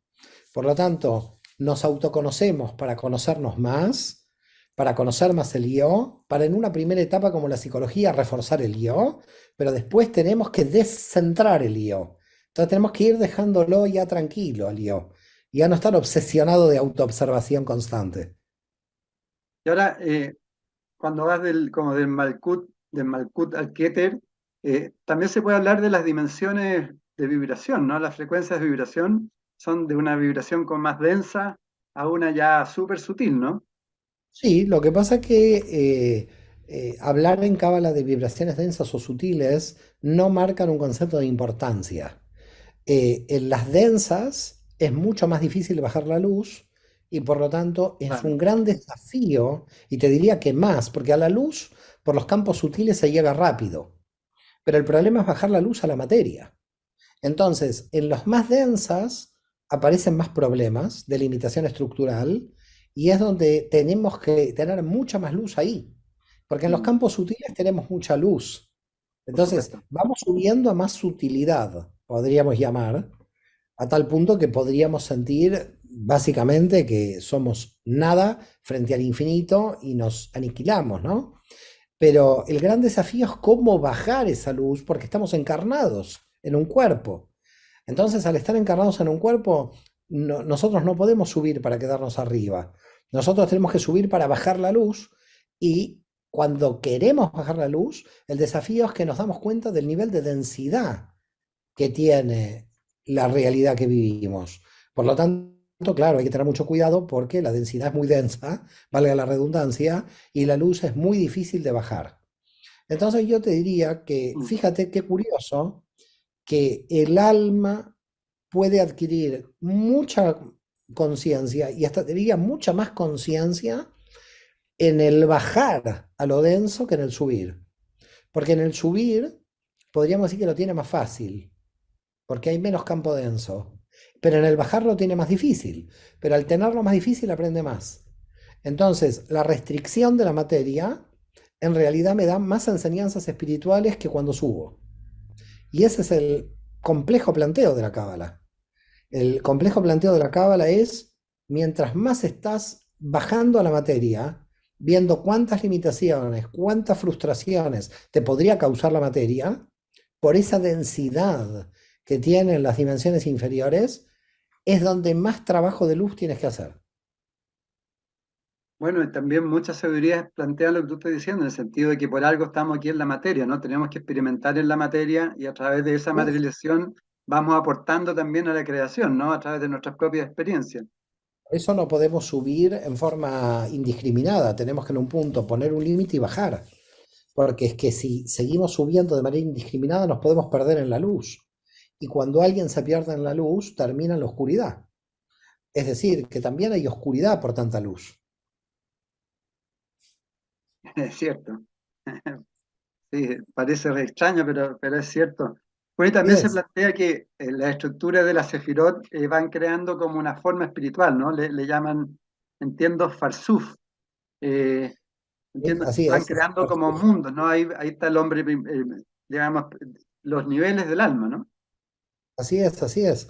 Speaker 2: Por lo tanto, nos autoconocemos para conocernos más, para conocer más el yo, para en una primera etapa como la psicología reforzar el yo, pero después tenemos que descentrar el yo. Entonces tenemos que ir dejándolo ya tranquilo al yo, y ya no estar obsesionado de autoobservación constante.
Speaker 1: Y ahora, cuando vas como del Malkut al Keter, también se puede hablar de las dimensiones de vibración, ¿no? Las frecuencias de vibración son de una vibración con más densa a una ya súper sutil, ¿no?
Speaker 2: Sí, lo que pasa es que hablar en cábala de vibraciones densas o sutiles no marcan un concepto de importancia. En las densas es mucho más difícil bajar la luz y por lo tanto es
Speaker 1: Claro.
Speaker 2: un gran desafío, y te diría que más, porque a la luz por los campos sutiles se llega rápido, pero el problema es bajar la luz a la materia. Entonces, en las más densas aparecen más problemas de limitación estructural y es donde tenemos que tener mucha más luz ahí, porque en los
Speaker 1: Mm,
Speaker 2: campos sutiles tenemos mucha luz.
Speaker 1: por
Speaker 2: Entonces,
Speaker 1: supuesto.
Speaker 2: vamos subiendo a más sutilidad, podríamos llamar, a tal punto que podríamos sentir básicamente que somos nada frente al infinito y nos aniquilamos, ¿no? Pero el gran desafío es cómo bajar esa luz porque estamos encarnados en un cuerpo. Entonces, al estar encarnados en un cuerpo, nosotros no podemos subir para quedarnos arriba. Nosotros tenemos que subir para bajar la luz y cuando queremos bajar la luz, el desafío es que nos damos cuenta del nivel de densidad que tiene la realidad que vivimos. Por lo tanto, claro, hay que tener mucho cuidado porque la densidad es muy densa, valga la redundancia, y la luz es muy difícil de bajar. Entonces yo te diría que,
Speaker 1: Mm.
Speaker 2: fíjate qué curioso, que el alma puede adquirir mucha conciencia y hasta te diría mucha más conciencia en el bajar a lo denso que en el subir. Porque en el subir podríamos decir que lo tiene más fácil, porque hay menos campo denso. Pero en el bajar lo tiene más difícil. Pero al tenerlo más difícil aprende más. Entonces, la restricción de la materia en realidad me da más enseñanzas espirituales que cuando subo. Y ese es el complejo planteo de la Cábala. El complejo planteo de la Cábala es, mientras más estás bajando a la materia, viendo cuántas limitaciones, cuántas frustraciones te podría causar la materia, por esa densidad que tienen las dimensiones inferiores, es donde más trabajo de luz tienes que hacer.
Speaker 1: Bueno, y también muchas sabidurías plantean lo que tú estás diciendo, en el sentido de que por algo estamos aquí en la materia, ¿no? Tenemos que experimentar en la materia y a través de esa
Speaker 2: Uf,
Speaker 1: materialización vamos aportando también a la creación, ¿no? A través de nuestras propias experiencias.
Speaker 2: eso no podemos subir en forma indiscriminada, tenemos que en un punto poner un límite y bajar, porque es que si seguimos subiendo de manera indiscriminada nos podemos perder en la luz. Y cuando alguien se pierde en la luz, termina en la oscuridad. Es decir, que también hay oscuridad por tanta luz.
Speaker 1: Es cierto. Sí, parece re extraño, pero es cierto. Pues
Speaker 2: Y
Speaker 1: también se
Speaker 2: es,
Speaker 1: plantea que las estructuras de la Sefirot van creando como una forma espiritual, ¿no? Le llaman, entiendo, Farsuf. eh, entiendo,
Speaker 2: así
Speaker 1: van
Speaker 2: es,
Speaker 1: creando como mundos, ¿no? Ahí está el hombre, digamos, los niveles del alma, ¿no?
Speaker 2: así es, así es.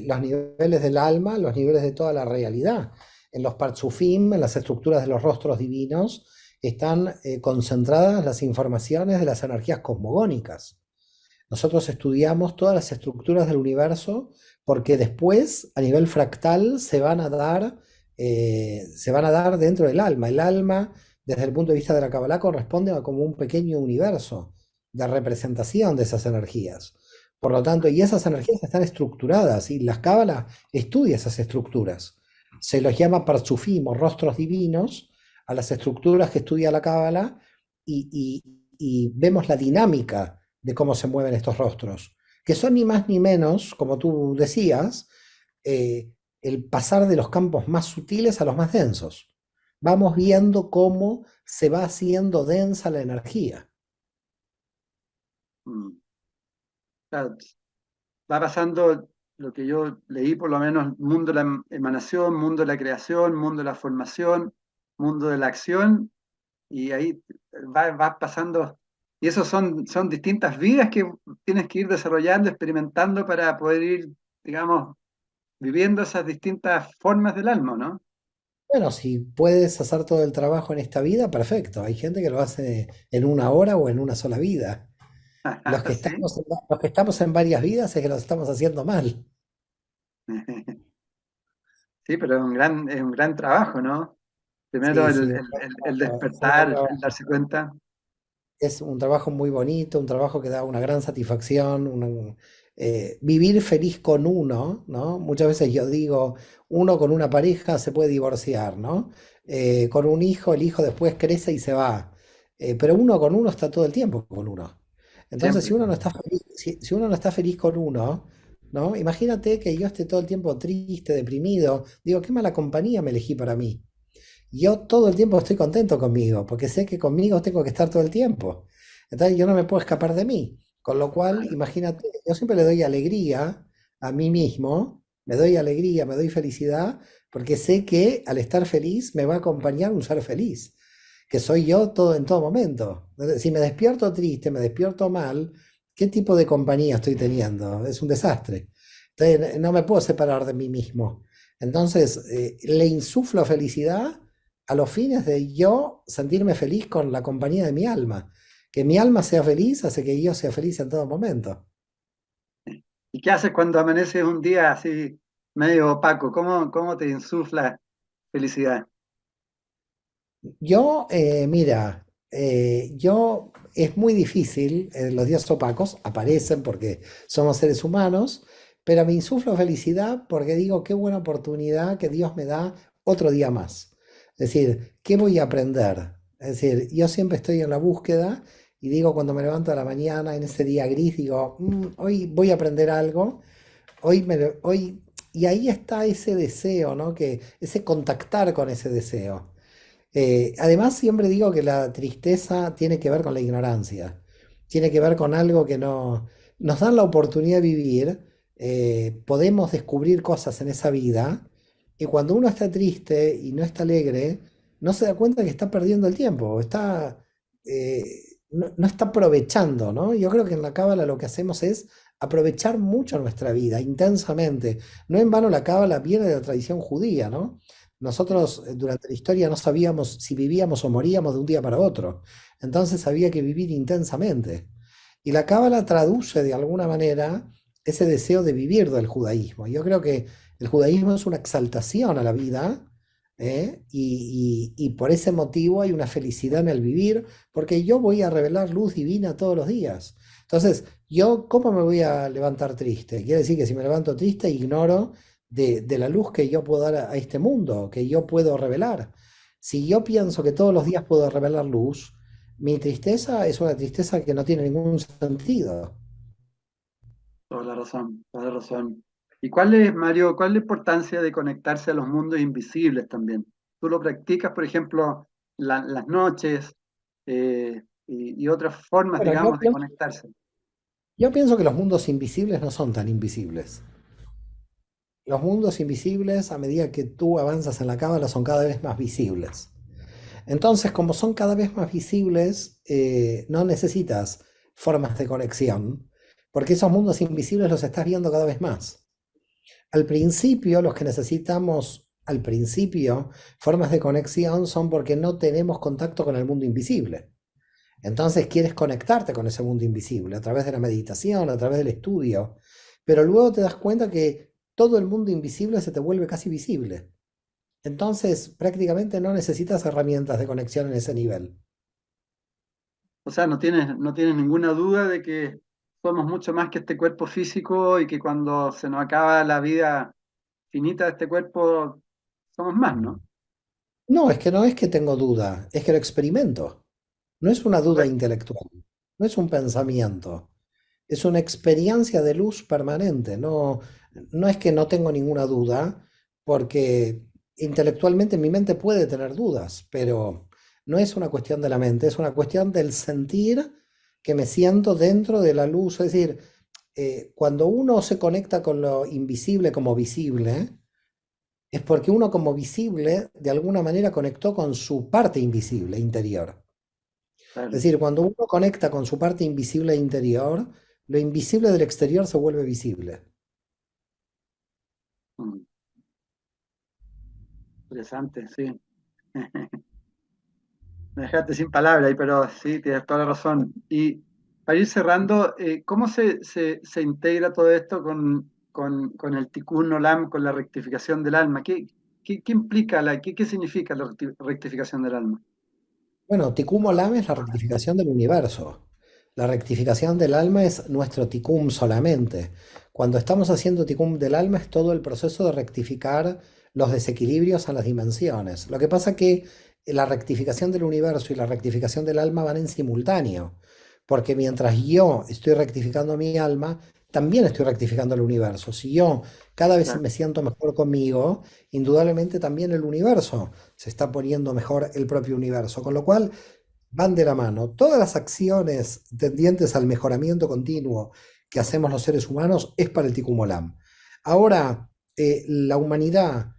Speaker 2: Los niveles del alma, los niveles de toda la realidad. En los Partsufim, en las estructuras de los rostros divinos, están concentradas las informaciones de las energías cosmogónicas. Nosotros estudiamos todas las estructuras del universo porque después, a nivel fractal, se van a dar dentro del alma. El alma, desde el punto de vista de la Kabbalah, corresponde a como un pequeño universo de representación de esas energías. Por lo tanto, y esas energías están estructuradas y la Kabbalah estudia esas estructuras. Se los llama parzufim o rostros divinos a las estructuras que estudia la Kabbalah y vemos la dinámica de cómo se mueven estos rostros, que son ni más ni menos, como tú decías, el pasar de los campos más sutiles a los más densos. Vamos viendo cómo se va haciendo densa la energía.
Speaker 1: Mm. Claro, va pasando lo que yo leí, por lo menos, mundo de la emanación, mundo de la creación, mundo de la formación, mundo de la acción, y ahí va pasando. Y eso son distintas vidas que tienes que ir desarrollando, experimentando para poder ir, digamos, viviendo esas distintas formas del alma, ¿no?
Speaker 2: Bueno, si puedes hacer todo el trabajo en esta vida, perfecto. Hay gente que lo hace en una hora o en una sola vida.
Speaker 1: Sí.
Speaker 2: Los que estamos en varias vidas es que los estamos haciendo mal.
Speaker 1: Sí, pero es un gran trabajo, ¿no? Primero
Speaker 2: Sí, sí, un
Speaker 1: el
Speaker 2: gran
Speaker 1: despertar, el
Speaker 2: trabajo.
Speaker 1: darse cuenta.
Speaker 2: Es un trabajo muy bonito, un trabajo que da una gran satisfacción, vivir feliz con uno, ¿no? Muchas veces yo digo, uno con una pareja se puede divorciar, ¿no? Con un hijo, el hijo después crece y se va. Pero uno con uno está todo el tiempo con uno. Entonces, si
Speaker 1: Siempre.
Speaker 2: uno no está feliz, si uno no está feliz con uno, ¿no? Imagínate que yo esté todo el tiempo triste, deprimido. Digo, qué mala compañía me elegí para mí. Yo todo el tiempo estoy contento conmigo, porque sé que conmigo tengo que estar todo el tiempo. Entonces yo no me puedo escapar de mí. Con lo cual, imagínate, yo siempre le doy alegría a mí mismo, me doy alegría, me doy felicidad, porque sé que al estar feliz me va a acompañar un ser feliz, que soy yo todo en todo momento. Entonces, si me despierto triste, me despierto mal, ¿qué tipo de compañía estoy teniendo? Es un desastre. Entonces, no me puedo separar de mí mismo. Entonces, le insuflo felicidad a los fines de yo sentirme feliz con la compañía de mi alma. Que mi alma sea feliz hace que yo sea feliz en todo momento.
Speaker 1: ¿Y qué haces cuando amaneces un día así medio opaco? ¿Cómo te insufla felicidad?
Speaker 2: Yo, mira, yo es muy difícil, los días opacos aparecen porque somos seres humanos, pero me insuflo felicidad porque digo, qué buena oportunidad que Dios me da otro día más. Es decir, ¿qué voy a aprender? Es decir, yo siempre estoy en la búsqueda y digo, cuando me levanto a la mañana, en ese día gris, digo, hoy voy a aprender algo, hoy, y ahí está ese deseo, ¿no? Que, ese contactar con ese deseo. Además, siempre digo que la tristeza tiene que ver con la ignorancia, tiene que ver con algo que no nos dan la oportunidad de vivir, podemos descubrir cosas en esa vida, y cuando uno está triste y no está alegre, no se da cuenta que está perdiendo el tiempo, eh, no está aprovechando, ¿no? Yo creo que en la Cábala lo que hacemos es aprovechar mucho nuestra vida, intensamente. No en vano la Cábala viene de la tradición judía, ¿no? Nosotros durante la historia no sabíamos si vivíamos o moríamos de un día para otro. Entonces había que vivir intensamente. Y la Cábala traduce de alguna manera ese deseo de vivir del judaísmo. Yo creo que el judaísmo es una exaltación a la vida, ¿eh? Y por ese motivo hay una felicidad en el vivir, porque yo voy a revelar luz divina todos los días. Entonces, yo, ¿cómo me voy a levantar triste? Quiere decir que si me levanto triste, ignoro de la luz que yo puedo dar a este mundo, que yo puedo revelar. Si yo pienso que todos los días puedo revelar luz, mi tristeza es una tristeza que no tiene ningún sentido.
Speaker 1: Toda la razón, toda la razón. ¿Y cuál es, Mario, cuál es la importancia de conectarse a los mundos invisibles también? Tú lo practicas, por ejemplo, las noches y otras formas,
Speaker 2: Bueno,
Speaker 1: digamos, de conectarse.
Speaker 2: yo pienso que los mundos invisibles no son tan invisibles. Los mundos invisibles, a medida que tú avanzas en la cábala, son cada vez más visibles. Entonces, como son cada vez más visibles, no necesitas formas de conexión, porque esos mundos invisibles los estás viendo cada vez más. Al principio, los que necesitamos, al principio, formas de conexión son porque no tenemos contacto con el mundo invisible. Entonces quieres conectarte con ese mundo invisible a través de la meditación, a través del estudio, pero luego te das cuenta que todo el mundo invisible se te vuelve casi visible. Entonces prácticamente no necesitas herramientas de conexión en ese nivel.
Speaker 1: O sea, no tienes ninguna duda de que somos mucho más que este cuerpo físico y que cuando se nos acaba la vida finita de este cuerpo, somos más, ¿no?
Speaker 2: No, es que no es que tengo duda, es que lo experimento. No es una duda
Speaker 1: Correcto.
Speaker 2: intelectual, no es un pensamiento, es una experiencia de luz permanente. No, no es que no tengo ninguna duda, porque intelectualmente mi mente puede tener dudas, pero no es una cuestión de la mente, es una cuestión del sentir que me siento dentro de la luz. Es decir, cuando uno se conecta con lo invisible como visible, es porque uno como visible de alguna manera conectó con su parte invisible interior. Es
Speaker 1: claro.
Speaker 2: decir, cuando uno conecta con su parte invisible interior, lo invisible del exterior se vuelve visible.
Speaker 1: Mm, interesante, sí. Me dejaste sin palabras ahí, pero sí, tienes toda la razón. Y para ir cerrando, ¿cómo se integra todo esto con el Tikkun Olam, con la rectificación del alma? ¿Qué implica qué significa la rectificación del alma?
Speaker 2: Bueno, Tikkun Olam es la rectificación del universo. La rectificación del alma es nuestro Tikkun solamente. Cuando estamos haciendo Tikkun del alma es todo el proceso de rectificar los desequilibrios a las dimensiones. Lo que pasa que la rectificación del universo y la rectificación del alma van en simultáneo, porque mientras yo estoy rectificando mi alma, también estoy rectificando el universo. Si yo cada vez
Speaker 1: Claro,
Speaker 2: me siento mejor conmigo, indudablemente también el universo se está poniendo mejor el propio universo, con lo cual van de la mano. Todas las acciones tendientes al mejoramiento continuo que hacemos los seres humanos es para el Tikkun Olam. Ahora, la humanidad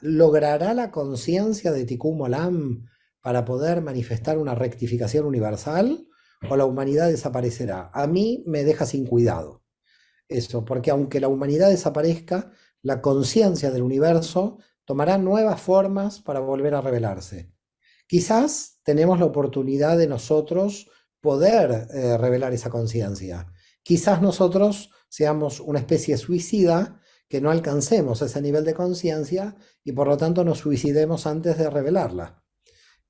Speaker 2: logrará la conciencia de Tikkun Olam para poder manifestar una rectificación universal o la humanidad desaparecerá. A mí me deja sin cuidado eso, porque aunque la humanidad desaparezca, la conciencia del universo tomará nuevas formas para volver a revelarse. Quizás tenemos la oportunidad de nosotros poder revelar esa conciencia. Quizás nosotros seamos una especie suicida que no alcancemos ese nivel de conciencia y por lo tanto nos suicidemos antes de revelarla.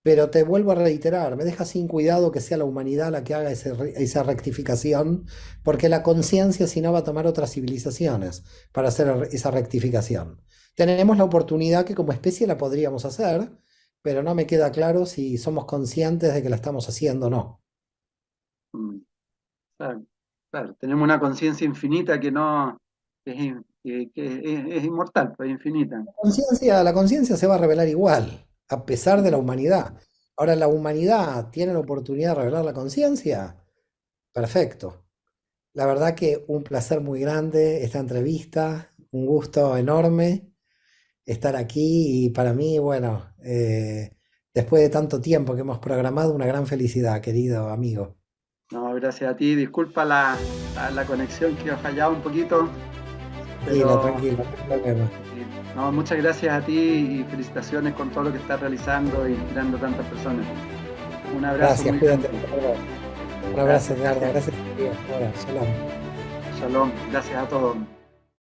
Speaker 2: Pero te vuelvo a reiterar, me deja sin cuidado que sea la humanidad la que haga esa rectificación, porque la conciencia si no va a tomar otras civilizaciones para hacer esa rectificación. Tenemos la oportunidad que como especie la podríamos hacer, pero no me queda claro si somos conscientes de que la estamos haciendo o no.
Speaker 1: mm, claro, claro. Tenemos una conciencia infinita que no, que es inmortal, pues infinita.
Speaker 2: La conciencia se va a revelar igual, a pesar de la humanidad. Ahora, ¿la humanidad tiene la oportunidad de revelar la conciencia? Perfecto. La verdad que un placer muy grande esta entrevista, un gusto enorme estar aquí y para mí, bueno, después de tanto tiempo que hemos programado, una gran felicidad, querido amigo.
Speaker 1: No, gracias a ti. Disculpa la conexión que ha fallado un poquito,
Speaker 2: Tranquilo,
Speaker 1: pero
Speaker 2: tranquilo, no hay problema.
Speaker 1: no, muchas gracias a ti y felicitaciones con todo lo que estás realizando y inspirando a tantas personas. Un abrazo
Speaker 2: Gracias,
Speaker 1: muy
Speaker 2: cuídate.
Speaker 1: grande.
Speaker 2: Un abrazo,
Speaker 1: Gracias,
Speaker 2: Edgardo.
Speaker 1: gracias.
Speaker 2: Gracias, amigo. Ahora, shalom.
Speaker 1: Shalom. Gracias a todos.